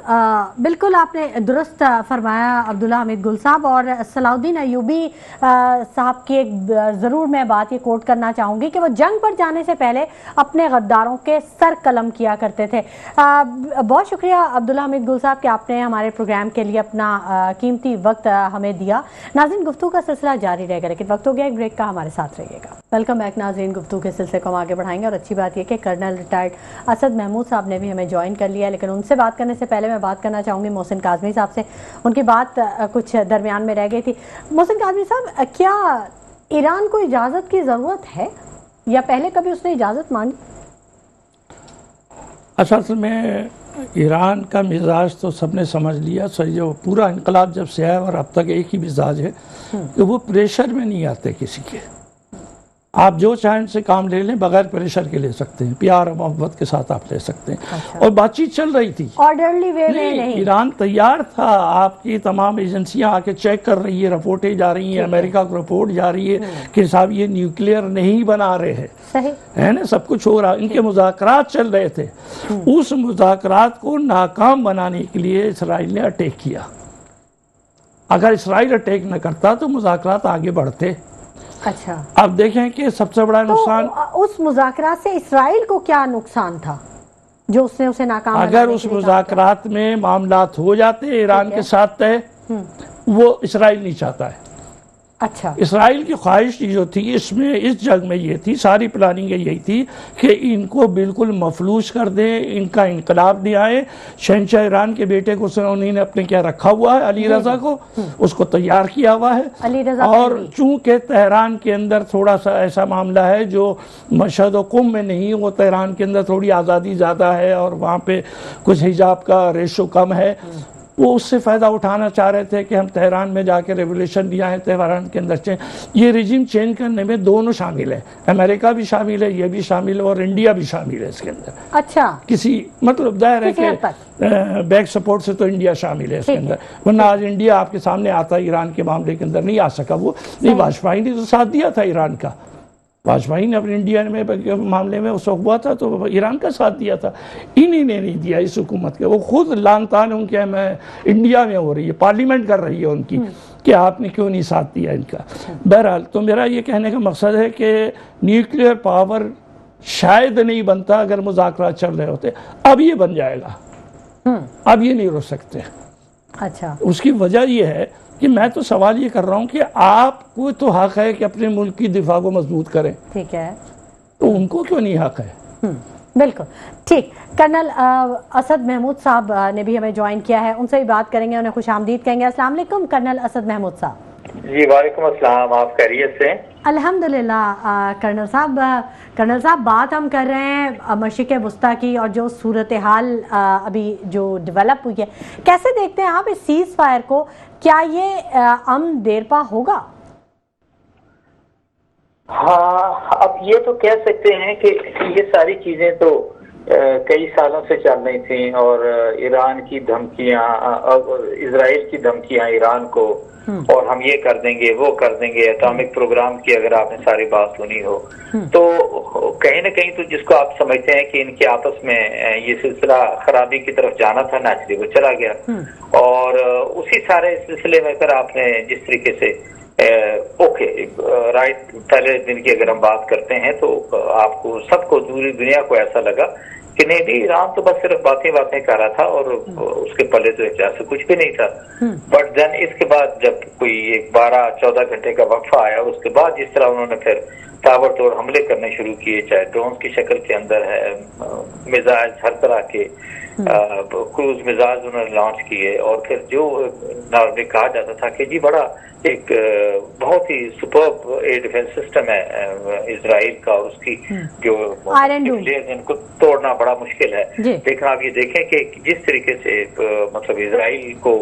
बिल्कुल आपने दुरुस्त फरमाया अब्दुल्ला हमीद गुल साहब। और सलाउद्दीन अयूबी साहब की एक ज़रूर मैं बात ये कोट करना चाहूँगी कि वो जंग पर जाने से पहले अपने गद्दारों के सर कलम किया करते थे। बहुत शुक्रिया अब्दुल्ला हमीद गुल साहब कि आपने हमारे प्रोग्राम के लिए अपना कीमती वक्त हमें दिया। नाज़रीन, गुफ्तगू का सिलसिला जारी रहेगा, लेकिन वक्त हो गया एक ब्रेक का, हमारे साथ रहिएगा। वेलकम बैक नाज़रीन, गुफ्तगू के सिलसिले को हम आगे बढ़ाएंगे। और अच्छी बात यह कि कर्नल रिटायर्ड असद महमूद साहब ने भी हमें ज्वाइन कर लिया, लेकिन उनसे बात करने से पहले मैं बात करना चाहूँगी मोहसिन काज़मी साहब से। उनकी बात कुछ दरमियान में रह गई थी। मोहसिन काज़मी साहब, क्या ईरान को इजाज़त की ज़रूरत है या पहले कभी उसने इजाज़त मांगी? असल में ईरान का मिजाज तो सबने समझ लिया। जो पूरा इनकलाब जब से आया और अब तक एक ही मिजाज है कि वो प्रेशर में नहीं आते किसी के। आप जो चाहें से काम ले लें, बगैर प्रेशर के ले सकते हैं, प्यार और मोहब्बत के साथ आप ले सकते हैं। अच्छा। और बातचीत चल रही थी, ऑर्डरली वे में नहीं। ईरान तैयार था। आपकी तमाम एजेंसियां आके चेक कर रही है, रिपोर्टें जा रही हैं, अमेरिका को रिपोर्ट जा रही है कि साहब ये न्यूक्लियर नहीं बना रहे हैं, सही है ना, सब कुछ हो रहा। इनके मुज़ाकरात चल रहे थे। उस मुज़ाकरात को नाकाम बनाने के लिए इसराइल ने अटैक किया। अगर इसराइल अटैक न करता तो मुज़ाकरात आगे बढ़ते। अच्छा, अब देखें कि सबसे बड़ा नुकसान, उस मुज़ाकरात से इसराइल को क्या नुकसान था जो उसने उसे नाकाम अगर बनाने उस के लिए मुज़ाकरात में मामलात हो जाते ईरान के साथ तय, वो इसराइल नहीं चाहता है। अच्छा, इसराइल की ख्वाहिश जो थी इसमें, इस जंग में ये थी, सारी प्लानिंग यही थी कि इनको बिल्कुल मफलूज कर दें, इनका इनकलाब नहीं आए। शहंशाह ईरान के बेटे को उन्होंने अपने क्या रखा हुआ है, अली रजा को, उसको तैयार किया हुआ है। अली रजा और चूंकि तेहरान के अंदर थोड़ा सा ऐसा मामला है जो मशहद और कुम में नहीं, वो तेहरान के अंदर थोड़ी आज़ादी ज़्यादा है और वहाँ पे कुछ हिजाब का रेशो कम है, वो उससे फ़ायदा उठाना चाह रहे थे कि हम तेहरान में जाके रेवोल्यूशन दिया है, तेहरान के अंदर चेंज। ये रिजीम चेंज करने में दोनों शामिल है, अमेरिका भी शामिल है, ये भी शामिल है और इंडिया भी शामिल है इसके अंदर। अच्छा, किसी मतलब दायर है कि बैक सपोर्ट से तो इंडिया शामिल है इसके अंदर, वरना आज इंडिया आपके सामने आता ईरान के मामले के अंदर नहीं आ सका। वो नहीं, वाजपेयी ने तो साथ दिया था ईरान का। वाजपेयी ने अपने इंडिया में मामले में उस वक्त हुआ था तो ईरान का साथ दिया था, इन्हीं ने नहीं दिया इस हुकूमत के। वो खुद लान तान उनके में इंडिया में हो रही है, पार्लियामेंट कर रही है उनकी कि आपने क्यों नहीं साथ दिया इनका। बहरहाल, तो मेरा ये कहने का मकसद है कि न्यूक्लियर पावर शायद नहीं बनता अगर मुज़ाकरात चल रहे होते। अब ये बन जाएगा, अब ये नहीं रोक सकते। अच्छा, उसकी वजह ये है कि मैं तो सवाल ये कर रहा हूँ कि आपको तो हक है कि अपने मुल्क की दिफा को मजबूत करें, ठीक है, तो उनको क्यों नहीं हक है? बिल्कुल ठीक। कर्नल असद महमूद साहब ने भी हमें ज्वाइन किया है, उनसे भी बात करेंगे, उन्हें खुश आमदीद कहेंगे। अस्सलाम वालेकुम कर्नल असद महमूद साहब। जी वालेकुम अस्सलाम, आप खैरियत से? अल्हम्दुलिल्लाह। कर्नल साहब बात हम कर रहे हैं मशरिक़ वस्ता की और जो सूरत हाल अभी जो डेवलप हुई है, कैसे देखते हैं आप इस सीज़ फायर को? क्या ये अमन देरपा होगा? हाँ, अब ये तो कह सकते हैं कि ये सारी चीजें तो कई सालों से चल रही थी और ईरान की धमकियां, इजराइल की धमकियां ईरान को, और हम ये कर देंगे वो कर देंगे, एटॉमिक प्रोग्राम की अगर आपने सारी बात सुनी हो तो कहीं ना कहीं तो जिसको आप समझते हैं कि इनके आपस में ये सिलसिला खराबी की तरफ जाना था, नेचुरली वो चला गया। और उसी सारे सिलसिले में अगर आपने जिस तरीके से ओके राइट, पहले दिन की अगर हम बात करते हैं तो आपको सबको पूरी दुनिया को ऐसा लगा कि नहीं ईरान तो बस सिर्फ बातें कर रहा था और उसके पल्ले तो जैसे कुछ भी नहीं था। बट देन इसके बाद जब कोई एक 12-14 घंटे का वक्फा आया, उसके बाद जिस तरह उन्होंने फिर ताबड़तोड़ हमले करने शुरू किए, चाहे ड्रोन की शक्ल के अंदर है, मिजाइल हर तरह के क्रूज मिजाइल उन्होंने लॉन्च किए, और फिर जो नॉर्मली कहा जाता था कि जी बड़ा एक बहुत ही सुपर्ब एयर डिफेंस सिस्टम है इजराइल का, और उसकी जो इनको तोड़ना बड़ा मुश्किल है। लेकिन आप ये देखें कि जिस तरीके से मतलब इजराइल को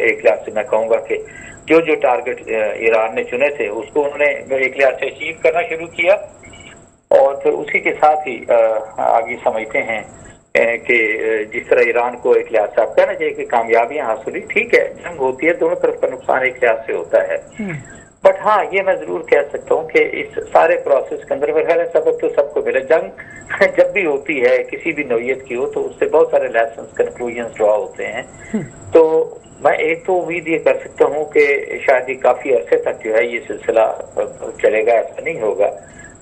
एक लिहाज से मैं कहूँगा कि जो जो टारगेट ईरान ने चुने थे उसको उन्होंने एक लिहाज से अचीव करना शुरू किया, और फिर उसी के साथ ही आगे समझते हैं कि जिस तरह ईरान को एक लिहाज से आप कहना चाहिए कि कामयाबियां हासिल हुई। ठीक है, जंग होती है, दोनों तरफ का नुकसान एक लिहाज से होता है, बट हाँ ये मैं जरूर कह सकता हूँ कि इस सारे प्रोसेस के अंदर मेरे ख्याल है सबक तो सबको मिले। जंग जब भी होती है किसी भी नौयत की हो तो उससे बहुत सारे लेसन कंक्लूजन ड्रॉ होते हैं। तो मैं एक तो उम्मीद ये कर सकता हूँ कि शायद ये काफी अरसे तक जो है ये सिलसिला चलेगा, ऐसा नहीं होगा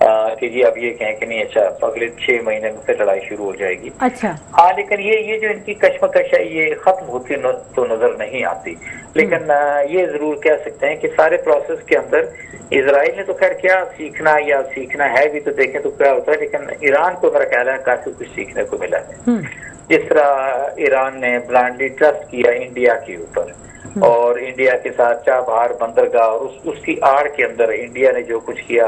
कि जी अब ये कहें कि नहीं अच्छा अगले 6 महीने में फिर लड़ाई शुरू हो जाएगी। अच्छा हाँ, लेकिन ये जो इनकी कश्मकश है ये खत्म होती तो नजर नहीं आती। लेकिन ये जरूर कह सकते हैं कि सारे प्रोसेस के अंदर इजराइल ने तो खैर क्या सीखना या सीखना है भी तो देखें तो क्या होता है, लेकिन ईरान को मेरा ख्याल है काफी कुछ सीखने को मिला है। जिस तरह ईरान ने ब्लाइंडली ट्रस्ट किया इंडिया के ऊपर और इंडिया के साथ चाबहार बंदरगाह और उसकी आड़ के अंदर इंडिया ने जो कुछ किया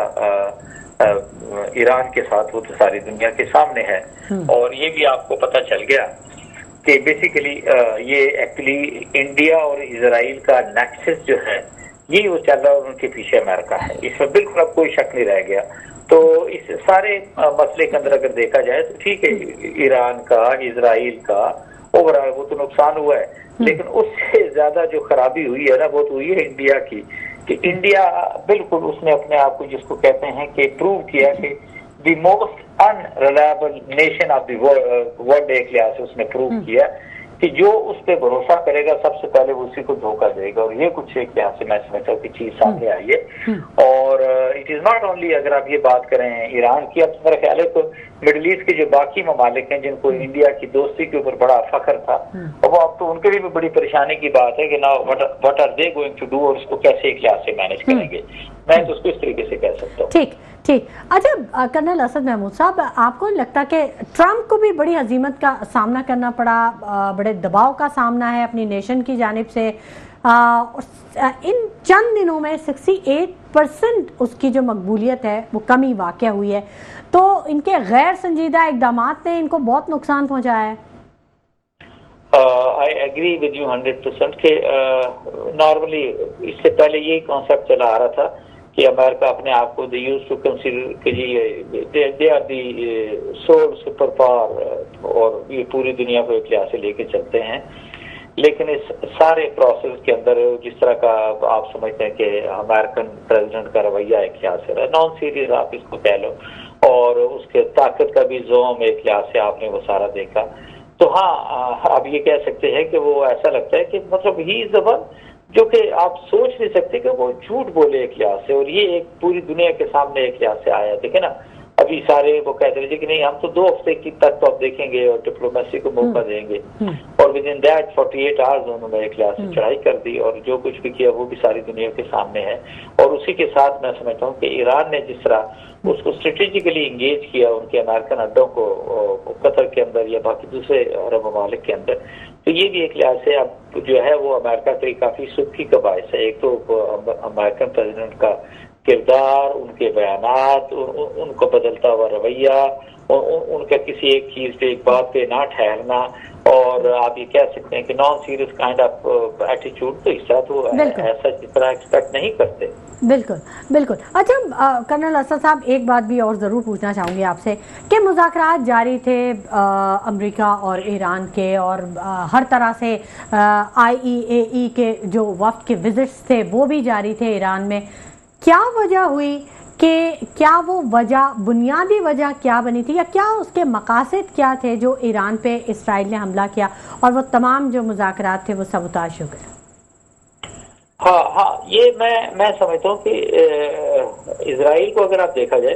ईरान के साथ वो तो सारी दुनिया के सामने है। और ये भी आपको पता चल गया कि बेसिकली ये एक्चुअली इंडिया और इजराइल का नेक्सस जो है ये वो चल रहा है और उनके पीछे अमेरिका है, इसमें बिल्कुल अब कोई शक नहीं रह गया। तो इस सारे मसले के अंदर अगर देखा जाए तो ठीक है ईरान का इजराइल का ओवरऑल वो तो नुकसान हुआ है, लेकिन उससे ज्यादा जो खराबी हुई है ना वो तो हुई है इंडिया की, कि इंडिया बिल्कुल उसने अपने आप को जिसको कहते हैं कि प्रूव किया कि the most unreliable nation of the world एक लिहाज से उसने प्रूव किया कि जो उस पर भरोसा करेगा सबसे पहले वो उसी को धोखा देगा। और ये कुछ एक यहाँ से मैं समझता हूँ कि चीज सामने आई है। और इट इज नॉट ओनली अगर आप ये बात करें ईरान की, अब मेरा ख्याल है तो मिडिल ईस्ट के जो बाकी ममालिक हैं जिनको इंडिया की दोस्ती के ऊपर बड़ा फख्र था और वो अब तो उनके लिए भी बड़ी परेशानी की बात है कि ना what are they going to do और उसको कैसे एक लिहाज से मैनेज करेंगे। मैं तो उसको इस तरीके से कह सकता हूँ। ठीक ठीक। अच्छा कर्नल असद महमूद साहब, आपको लगता कि ट्रंप को भी बड़ी हजीमत का सामना करना पड़ा, बड़े दबाव का सामना है अपनी नेशन की जानिब से, इन चंद दिनों में 68% उसकी जो मकबूलियत है वो कमी वाक़या हुई है, तो इनके गैर संजीदा इक़दामात ने इनको बहुत नुकसान पहुंचाया है? आई एग्री विद यू 100% के नॉर्मली इससे पहले यही कॉन्सेप्ट चला आ रहा था कि अमेरिका अपने आप को दे यूज्ड टू कंसीडर कि जी they are the sole super power और ये पूरी दुनिया को एक लिहाज से लेके चलते हैं। लेकिन इस सारे प्रोसेस के अंदर जिस तरह का आप समझते हैं कि अमेरिकन प्रेसिडेंट का रवैया एक लिहाज से रहा, नॉन सीरियस आप इसको कह लो, और उसके ताकत का भी जोम एक लिहाज से आपने वो सारा देखा। तो हाँ आप ये कह सकते हैं कि वो ऐसा लगता है कि मतलब ही इज द वन जो कि आप सोच नहीं सकते कि वो झूठ बोले एक लिहाज से, और ये एक पूरी दुनिया के सामने एक लिहाज से आया। देखे ना अभी सारे वो कहते रहे कि नहीं हम तो 2 हफ्ते की तक तो आप देखेंगे और डिप्लोमेसी को मौका देंगे, और विद इन दैट 48 आवर्स उन्होंने एक लिहाज से चढ़ाई कर दी और जो कुछ भी किया वो भी सारी दुनिया के सामने है। और उसी के साथ मैं समझता हूँ कि ईरान ने जिस तरह उसको स्ट्रेटेजिकली इंगेज किया उनके अमेरिकन अड्डों को कतर के अंदर या बाकी दूसरे अरब ममालिक के अंदर, तो ये भी एक लिहाज से अब जो है वो अमेरिका के लिए काफी सुखी का बायस है। एक तो अमेरिकन प्रेसिडेंट का किरदार, उनके बयानात, उनको बदलता हुआ रवैया, उनका किसी एक चीज पे एक बात पे ना ठहरना, और आप ये कह सकते हैं कि non serious kind of attitude, तो इस तरह तो ऐसा जिस तरह एक्सपेक्ट नहीं करते। बिल्कुल बिल्कुल। अच्छा कर्नल असद साहब, एक बात भी और ज़रूर पूछना चाहूँगी आपसे कि मुज़ाकरात जारी थे अमेरिका और ईरान के, और हर तरह से IAEA के जो वफ्द के विजिट्स थे वो भी जारी थे ईरान में। क्या वजह हुई कि क्या वो वजह, बुनियादी वजह क्या बनी थी, या क्या उसके मकासद क्या थे जो ईरान पे इसराइल ने हमला किया और वो तमाम जो मुज़ाकरात थे वो सबूताश हो गए? हाँ ये मैं समझता हूँ कि इजराइल को अगर आप देखा जाए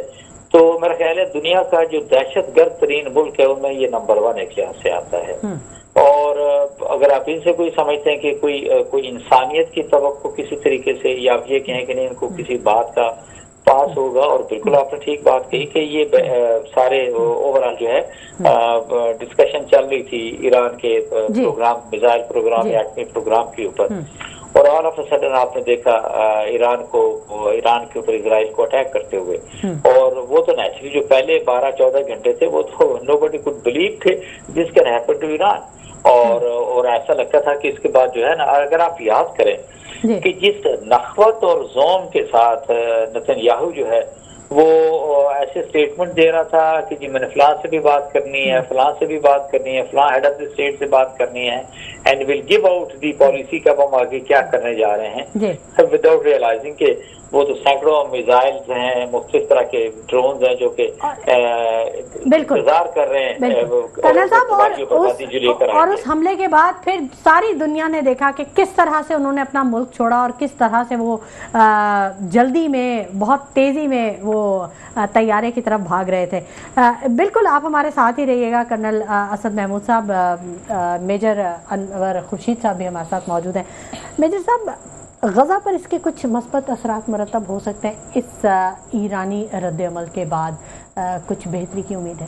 तो मेरा ख्याल है दुनिया का जो दहशतगर्द तरीन मुल्क है उनमें ये नंबर 1 एक लिहाज से आता है। और अगर आप इनसे कोई समझते हैं कि कोई इंसानियत की तवक्को किसी तरीके से, या आप ये कहें कि नहीं इनको किसी बात का पास होगा, और बिल्कुल आपने ठीक बात कही कि ये सारे ओवरऑल जो है डिस्कशन चल रही थी ईरान के प्रोग्राम, मिसाइल प्रोग्राम या एटमी प्रोग्राम के ऊपर, और ऑल ऑफ अ सडन आपने देखा ईरान के ऊपर इजराइल को अटैक करते हुए। और वो तो नेचुरली जो पहले 12-14 घंटे थे वो तो नोबडी कुड बिलीव थे this can happen to Iran, और ऐसा लगता था कि इसके बाद जो है ना, अगर आप याद करें कि जिस नखवत और जोम के साथ नेतन्याहू जो है वो ऐसे स्टेटमेंट दे रहा था कि जी मैंने फलां से भी बात करनी है, फलां से भी बात करनी है, फलां हेड ऑफ द स्टेट से बात करनी है, and will give out the policy का हम आगे क्या करने जा रहे हैं, विदाउट रियलाइजिंग के وہ تو سینکڑوں میزائلز ہیں، مختلف طرح کے ڈرونز ہیں جو کہ بالکل انتظار کر رہے ہیں کرنل صاحب، اور اس حملے کے بعد پھر ساری دنیا نے دیکھا کہ کس طرح سے انہوں نے اپنا ملک چھوڑا اور کس طرح سے وہ جلدی میں بہت تیزی میں وہ طیارے کی طرف بھاگ رہے تھے۔ بالکل آپ ہمارے ساتھ ہی رہیے گا۔ کرنل اسد محمود صاحب، میجر انور خورشید صاحب بھی ہمارے ساتھ موجود ہیں۔ میجر صاحب، غزہ پر اس کے کچھ مثبت اثرات مرتب ہو سکتے ہیں اس ایرانی رد عمل کے بعد، کچھ بہتری کی امید ہے؟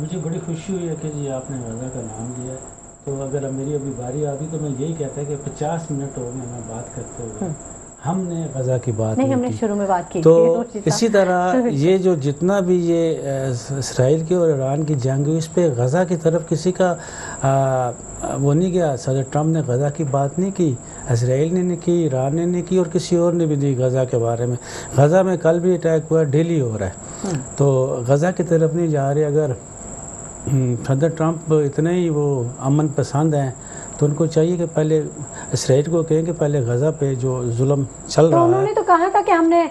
مجھے بڑی خوشی ہوئی ہے کہ جی آپ نے غزہ کا نام لیا ہے، تو اگر میری ابھی باری آتی تو میں یہی کہتا ہے کہ 50 منٹ ہو گئے ہمیں بات کرتے ہوئے، ہم نے غزہ کی بات نہیں، ہم نے شروع میں بات کی تو اسی طرح یہ جو جتنا بھی یہ اسرائیل کی اور ایران کی جنگ ہوئی، اس پہ غزہ کی طرف کسی کا وہ نہیں گیا۔ صدر ٹرمپ نے غزہ کی بات نہیں کی، اسرائیل نے نہیں کی، ایران نے نہیں کی، اور کسی اور نے بھی نہیں غزہ کے بارے میں۔ غزہ میں کل بھی اٹیک ہوا، ڈیلی ہو رہا ہے، تو غزہ کی طرف نہیں جا رہے۔ اگر صدر ٹرمپ اتنے ہی وہ امن پسند ہیں تو ان کو چاہیے کہ پہلے اسرائیل کو کہیں کہ پہلے غزہ پہ جو ظلم چل رہا ہے، انہوں نے تو کہا تھا کہ ہم نے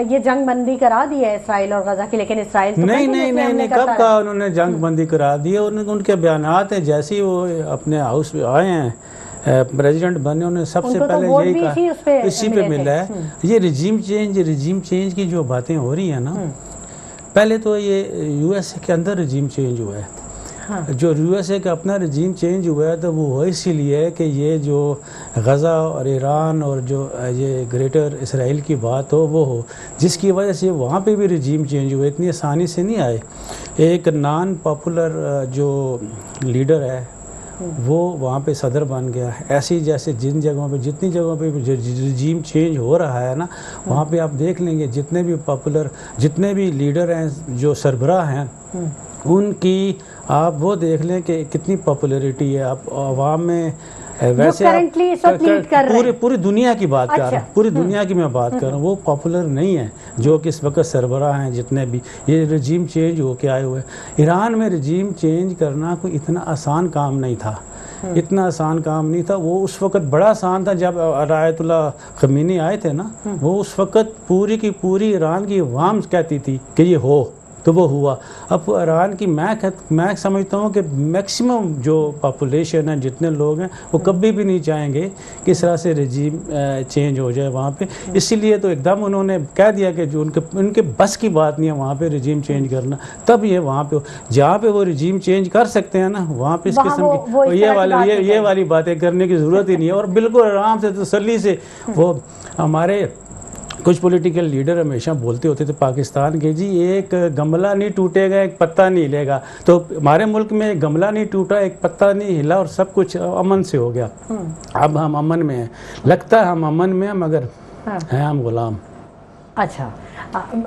یہ جنگ بندی کرا دی ہے اسرائیل اور غزہ کی، لیکن اسرائیل نہیں کب کہا انہوں نے جنگ بندی کرا دی ہے؟ ان کے بیانات ہیں، جیسے ہی وہ اپنے ہاؤس میں آئے ہیں پریزیڈنٹ بنے، انہوں نے سب سے پہلے یہی کہا، اسی پہ ملا ہے۔ یہ رجیم چینج کی جو باتیں ہو رہی ہیں نا، پہلے تو یہ یو ایس اے کے اندر رجیم چینج ہوا ہے۔ جو یو ایس اے کا اپنا رجیم چینج ہوا ہے تو وہ اسی لیے ہے کہ یہ جو غزہ اور ایران اور جو یہ گریٹر اسرائیل کی بات ہو وہ ہو، جس کی وجہ سے وہاں پہ بھی رجیم چینج ہوئے، اتنی آسانی سے نہیں آئے۔ ایک نان پاپولر جو لیڈر ہے وہ وہاں پہ صدر بن گیا ہے۔ ایسی جیسے جن جگہوں پہ جتنی جگہوں پہ رجیم چینج ہو رہا ہے نا، وہاں پہ آپ دیکھ لیں گے جتنے بھی پاپولر جتنے بھی لیڈر ہیں جو سربراہ ہیں ان کی آپ وہ دیکھ لیں کہ کتنی پاپولیرٹی ہے۔ آپ عوام میں ویسے پوری دنیا کی بات کر رہا ہوں، پوری دنیا کی میں بات کر رہا ہوں، وہ پاپولر نہیں ہیں جو کہ اس وقت سربراہ ہیں جتنے بھی یہ رجیم چینج ہو کے آئے ہوئے۔ ایران میں رجیم چینج کرنا کوئی اتنا آسان کام نہیں تھا، اتنا آسان کام نہیں تھا۔ وہ اس وقت بڑا آسان تھا جب آیت اللہ خمینی آئے تھے نا، وہ اس وقت پوری کی پوری ایران کی عوام کہتی تھی کہ یہ ہو، تو وہ ہوا۔ اب ایران کی میں سمجھتا ہوں کہ میکسیمم جو پاپولیشن ہے، جتنے لوگ ہیں، وہ کبھی بھی نہیں چاہیں گے کہ اس طرح سے رجیم چینج ہو جائے وہاں پہ۔ اسی لیے تو ایک دم انہوں نے کہہ دیا کہ جو ان کے بس کی بات نہیں ہے وہاں پہ رجیم چینج کرنا، تب یہ وہاں پہ جہاں پہ وہ رجیم چینج کر سکتے ہیں نا، وہاں پہ اس قسم کی یہ والی باتیں کرنے کی ضرورت ہی نہیں ہے۔ اور بالکل آرام سے تسلی سے وہ ہمارے کچھ پولیٹیکل لیڈر ہمیشہ بولتے ہوتے تھے پاکستان کے، جی ایک گملہ نہیں ٹوٹے گا ایک پتہ نہیں ہلے گا، تو ہمارے ملک میں ایک گملہ نہیں ٹوٹا ایک پتہ نہیں ہلا اور سب کچھ امن سے ہو گیا۔ اب ہم امن میں ہیں، لگتا ہے ہم امن میں ہیں مگر ہیں ہم غلام۔ اچھا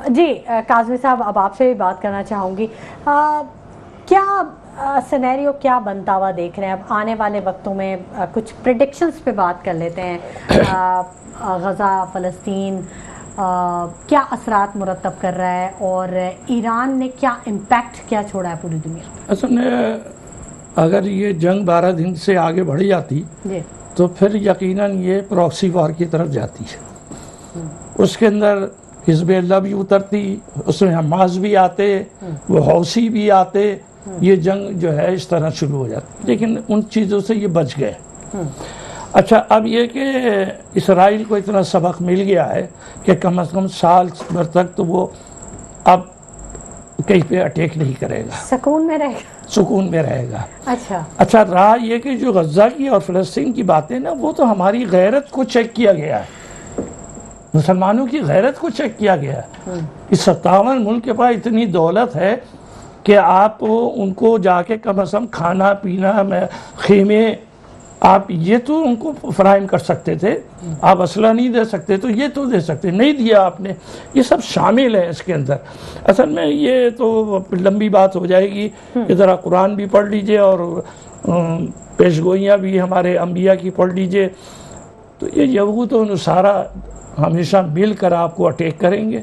جی کاظمی صاحب، اب آپ سے بھی بات کرنا چاہوں گی، کیا سینیریو کیا بنتا ہوا دیکھ رہے ہیں اب آنے والے وقتوں میں؟ کچھ پریڈکشنز پہ بات کر لیتے ہیں۔ غزہ، فلسطین کیا اثرات مرتب کر رہا ہے اور ایران نے کیا امپیکٹ کیا چھوڑا ہے پوری دنیا میں؟ اصل میں اگر یہ جنگ 12 دن سے آگے بڑھ جاتی تو پھر یقیناً یہ پراکسی وار کی طرف جاتی ہے۔ اس کے اندر حزب اللہ بھی اترتی، اس میں حماس بھی آتے، وہ حوثی بھی آتے، یہ جنگ جو ہے اس طرح شروع ہو جاتی، لیکن ان چیزوں سے یہ بچ گئے۔ اچھا، اب یہ کہ اسرائیل کو اتنا سبق مل گیا ہے کہ کم از کم سال بھر تک تو وہ اب کہیں پہ اٹیک نہیں کرے گا، سکون میں رہے گا۔ اچھا، رہا یہ کہ جو غزہ کی اور فلسطین کی باتیں نا، وہ تو ہماری غیرت کو چیک کیا گیا ہے، مسلمانوں کی غیرت کو چیک کیا گیا ہے۔ اس 57 ملک کے پاس اتنی دولت ہے کہ آپ ان کو جا کے کم از کم کھانا پینا خیمے آپ یہ تو ان کو فراہم کر سکتے تھے، آپ اسلحہ نہیں دے سکتے تو یہ تو دے سکتے، نہیں دیا آپ نے، یہ سب شامل ہے اس کے اندر۔ اصل میں یہ تو لمبی بات ہو جائے گی، ذرا قرآن بھی پڑھ لیجئے اور پیشگوئیاں بھی ہمارے انبیاء کی پڑھ لیجئے، تو یہ یہود و نصارہ ہمیشہ مل کر آپ کو اٹیک کریں گے،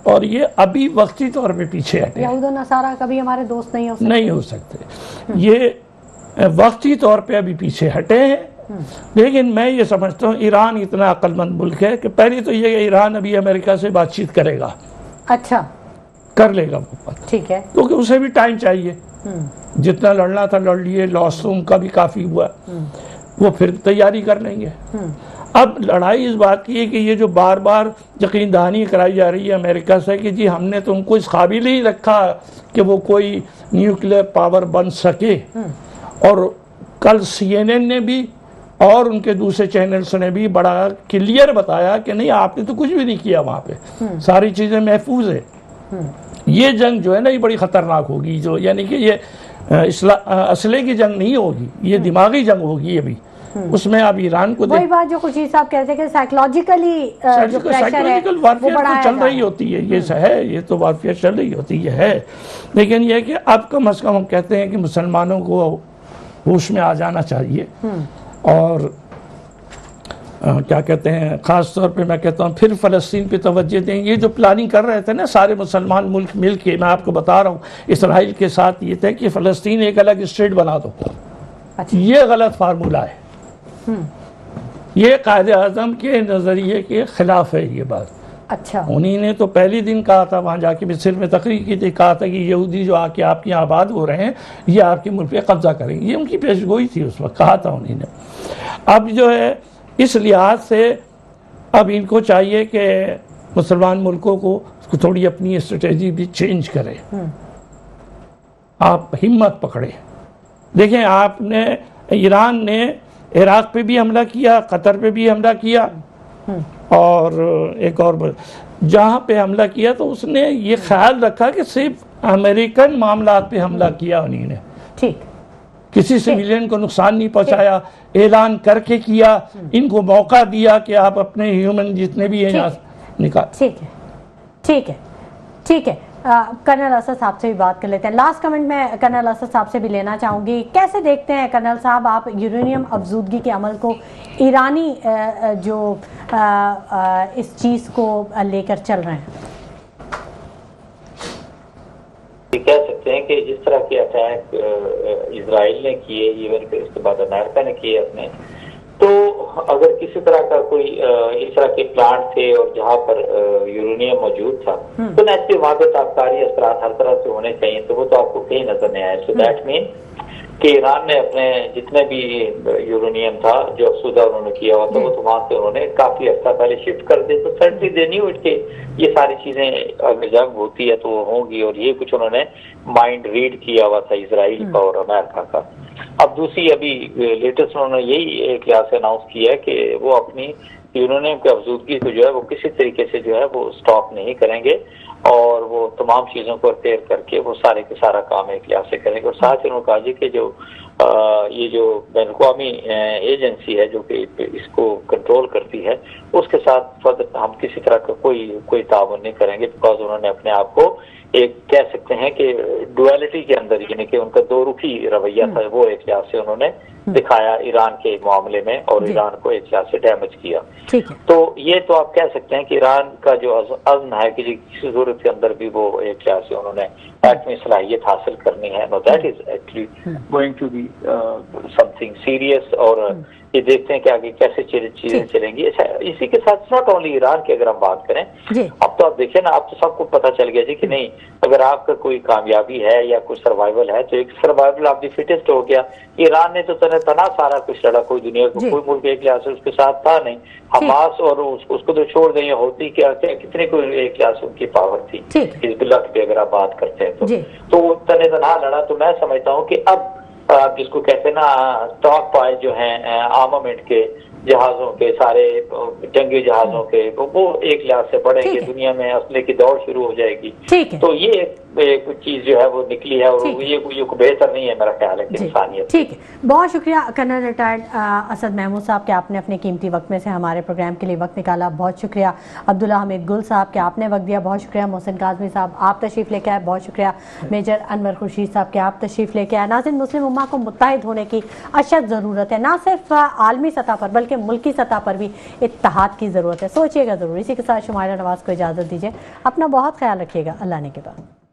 اور یہ ابھی وقتی طور پہ پیچھے ہٹے۔ یہود و نصارہ کبھی ہمارے دوست نہیں ہو سکتے، یہ وقتی طور پہ ابھی پیچھے ہٹے ہیں، لیکن میں یہ سمجھتا ہوں ایران اتنا عقل مند ملک ہے کہ پہلی تو یہ کہ ایران ابھی امریکہ سے بات چیت کرے گا، اچھا کر لے گا وہ بات، ٹھیک ہے، کیونکہ اسے بھی ٹائم چاہیے، جتنا لڑنا تھا لڑ لیے، لاس تو ان کا بھی کافی ہوا، وہ پھر تیاری کر لیں گے۔ اب لڑائی اس بات کی ہے کہ یہ جو بار بار یقین دہانی کرائی جا رہی ہے امریکہ سے کہ جی ہم نے تم کو اس قابل ہی رکھا کہ وہ کوئی نیوکلیر پاور بن سکے، اور کل سی این این نے بھی اور ان کے دوسرے چینلز نے بھی بڑا کلیئر بتایا کہ نہیں آپ نے تو کچھ بھی نہیں کیا، وہاں پہ ساری چیزیں محفوظ ہے۔ یہ جنگ جو ہے نا یہ بڑی خطرناک ہوگی، جو یعنی کہ یہ اسلحے کی جنگ نہیں ہوگی، یہ دماغی جنگ ہوگی ابھی، اس میں اب ایران کو وہی بات جو خورشید صاحب کہتے ہیں کہ سائیکولوجیکلی جو پریشر ہے سائیکولوجیکل وہ وارفیئر بڑھایا تو چل جا رہی ہوتی ہے، یہ ہے، یہ تو وارفیئر چل رہی ہوتی ہے، لیکن یہ کہ اب کم از کم ہم کہتے ہیں کہ مسلمانوں کو ہوش میں آ جانا چاہیے، اور کیا کہتے ہیں خاص طور پہ میں کہتا ہوں پھر فلسطین پہ توجہ دیں۔ یہ جو پلاننگ کر رہے تھے نا سارے مسلمان ملک مل کے، میں آپ کو بتا رہا ہوں اسرائیل کے ساتھ یہ تھے کہ فلسطین ایک الگ اسٹیٹ بنا دو، یہ غلط فارمولہ ہے، یہ قائد اعظم کے نظریے کے خلاف ہے یہ بات۔ اچھا، انہی نے تو پہلی دن کہا تھا وہاں جا کے مصر میں تقریر کی تھی، کہا تھا کہ یہودی جو آ کے آپ کے یہاں آباد ہو رہے ہیں یہ آپ کے ملک پہ قبضہ کریں گے، یہ ان کی پیش گوئی تھی، اس وقت کہا تھا انہی نے۔ اب جو ہے اس لحاظ سے اب ان کو چاہیے کہ مسلمان ملکوں کو تھوڑی اپنی اسٹریٹجی بھی چینج کرے، آپ ہمت پکڑے۔ دیکھیں آپ نے ایران نے عراق پہ بھی حملہ کیا، قطر پہ بھی حملہ کیا، اور ایک اور جہاں پہ حملہ کیا تو اس نے یہ خیال رکھا کہ صرف امریکن معاملات پہ حملہ کیا انہی نے، ٹھیک، کسی سویلین کو نقصان نہیں پہنچایا، اعلان کر کے کیا، ان کو موقع دیا کہ آپ اپنے ہیومن جتنے بھی ہیں یہاں نکال۔ ٹھیک ہے، ٹھیک ہے، ٹھیک ہے۔ کرنل اسد صاحب سے بھی بات کر لیتے ہیں۔ لاسٹ کمنٹ میں کرنل اسد صاحب سے بھی لینا چاہوں گی، کیسے دیکھتے ہیں کرنل صاحب آپ یورینیم افزودگی کے عمل کو، ایرانی جو اس چیز کو لے کر چل رہے ہیں؟ کہہ سکتے ہیں کہ جس طرح کے اٹیک اسرائیل نے کیے، ایون پھر اس کے بعد امریکہ نے کیے اپنے، تو اگر کسی طرح کا کوئی اس طرح کے پلانٹ تھے اور جہاں پر یورینیم موجود تھا تو نیچرلی وہاں پہ تابکاری اثرات ہر طرح سے ہونے چاہیے، تو وہ تو آپ کو کہیں نظر نہیں آئے۔ سو دیٹ مین کہ ایران نے اپنے جتنے بھی یورینیم تھا جو افسودہ انہوں نے کیا ہوا تھا وہ تو وہاں سے انہوں نے کافی عرصہ پہلے شفٹ کر دے، تو سرٹنلی دے نیو اٹ کہ یہ ساری چیزیں اگر جنگ ہوتی ہے تو وہ ہوں گی، اور یہ کچھ انہوں نے مائنڈ ریڈ کیا ہوا تھا اسرائیل کا اور امریکہ کا۔ اب دوسری ابھی لیٹسٹ انہوں نے یہی ایک لحاظ سے اناؤنس کیا ہے کہ وہ اپنی یورینیم کی افزودگی کو جو ہے وہ کسی طریقے سے جو ہے وہ سٹاپ نہیں کریں گے، اور وہ تمام چیزوں کو ریپیئر کر کے وہ سارے کے سارا کام ایک لحاظ سے کریں گے۔ اور ساتھ انہوں نے کہا جی کہ جو یہ جو بین الاقوامی ایجنسی ہے جو کہ اس کو کنٹرول کرتی ہے اس کے ساتھ ہم کسی طرح کا کوئی تعاون نہیں کریں گے، بیکاز انہوں نے اپنے آپ کو ایک کہہ سکتے ہیں کہ ڈویلٹی کے اندر، یعنی کہ ان کا دو رخی رویہ تھا، وہ ایک لحاظ سے انہوں نے دکھایا ایران کے معاملے میں، اور ایران کو ایک لحاظ سے ڈیمیج کیا۔ تو یہ تو آپ کہہ سکتے ہیں کہ ایران کا جو عزم ہے کہ کسی صورت کے اندر بھی وہ ایک لحاظ سے انہوں نے ایٹمی صلاحیت حاصل کرنی ہے، no that is actually going to be something serious, اور یہ دیکھتے ہیں کہ آگے کیسے چیزیں چلیں گی۔ اچھا، اسی کے ساتھ ناٹ اونلی ایران کی اگر ہم بات کریں، اب تو آپ دیکھیں نا، اب تو سب کو پتہ چل گیا جی کہ نہیں، اگر آپ کا کوئی کامیابی ہے یا کوئی سروائیول ہے تو ایک سروائیول آپ دی فٹسٹ ہو گیا۔ ایران نے تو تنہا سارا کچھ لڑا، کوئی دنیا کو کوئی ملک ایک لحاظ سے اس کے ساتھ تھا نہیں، حماس اور اس کو تو چھوڑ دیں، ہوتی کیا کتنے کوئی ایک لحاظ سے ان کی پاور تھی حزب اللہ کی اگر آپ بات کرتے ہیں تو وہ تنہا لڑا۔ تو میں سمجھتا ہوں کہ اب آپ جس کو کہتے ہیں نا اسٹاک پائل جو ہیں آرمامنٹ کے جہازوں کے، سارے جنگی جہازوں کے، وہ ایک لحاظ سے بڑھیں گے، دنیا میں اسلحے کی دوڑ شروع ہو جائے گی۔ تو یہ ایک چیز جو ہے وہ نکلی ہے، اور یہ بہتر نہیں ہے میرا خیال ہے کہ انسانیت۔ ٹھیک ہے، بہت شکریہ کرنل ریٹائرڈ اسد محمود صاحب کہ آپ نے اپنے قیمتی وقت میں سے ہمارے پروگرام کے لیے وقت نکالا، بہت شکریہ۔ عبداللہ حمید گل صاحب کہ آپ نے وقت دیا، بہت شکریہ۔ محسن کاظمی صاحب آپ تشریف لے کے آئے، بہت شکریہ۔ میجر انور خورشید صاحب کہ آپ تشریف لے کے آئے۔ ناظرین، مسلم امہ کو متحد ہونے کی اشد ضرورت ہے، نہ صرف عالمی سطح پر بلکہ ملکی سطح پر بھی اتحاد کی ضرورت ہے، سوچئے گا ضرور۔ اسی کے ساتھ شمائلہ نواز کو اجازت دیجیے، اپنا بہت خیال رکھیے گا، اللہ نے کے بعد۔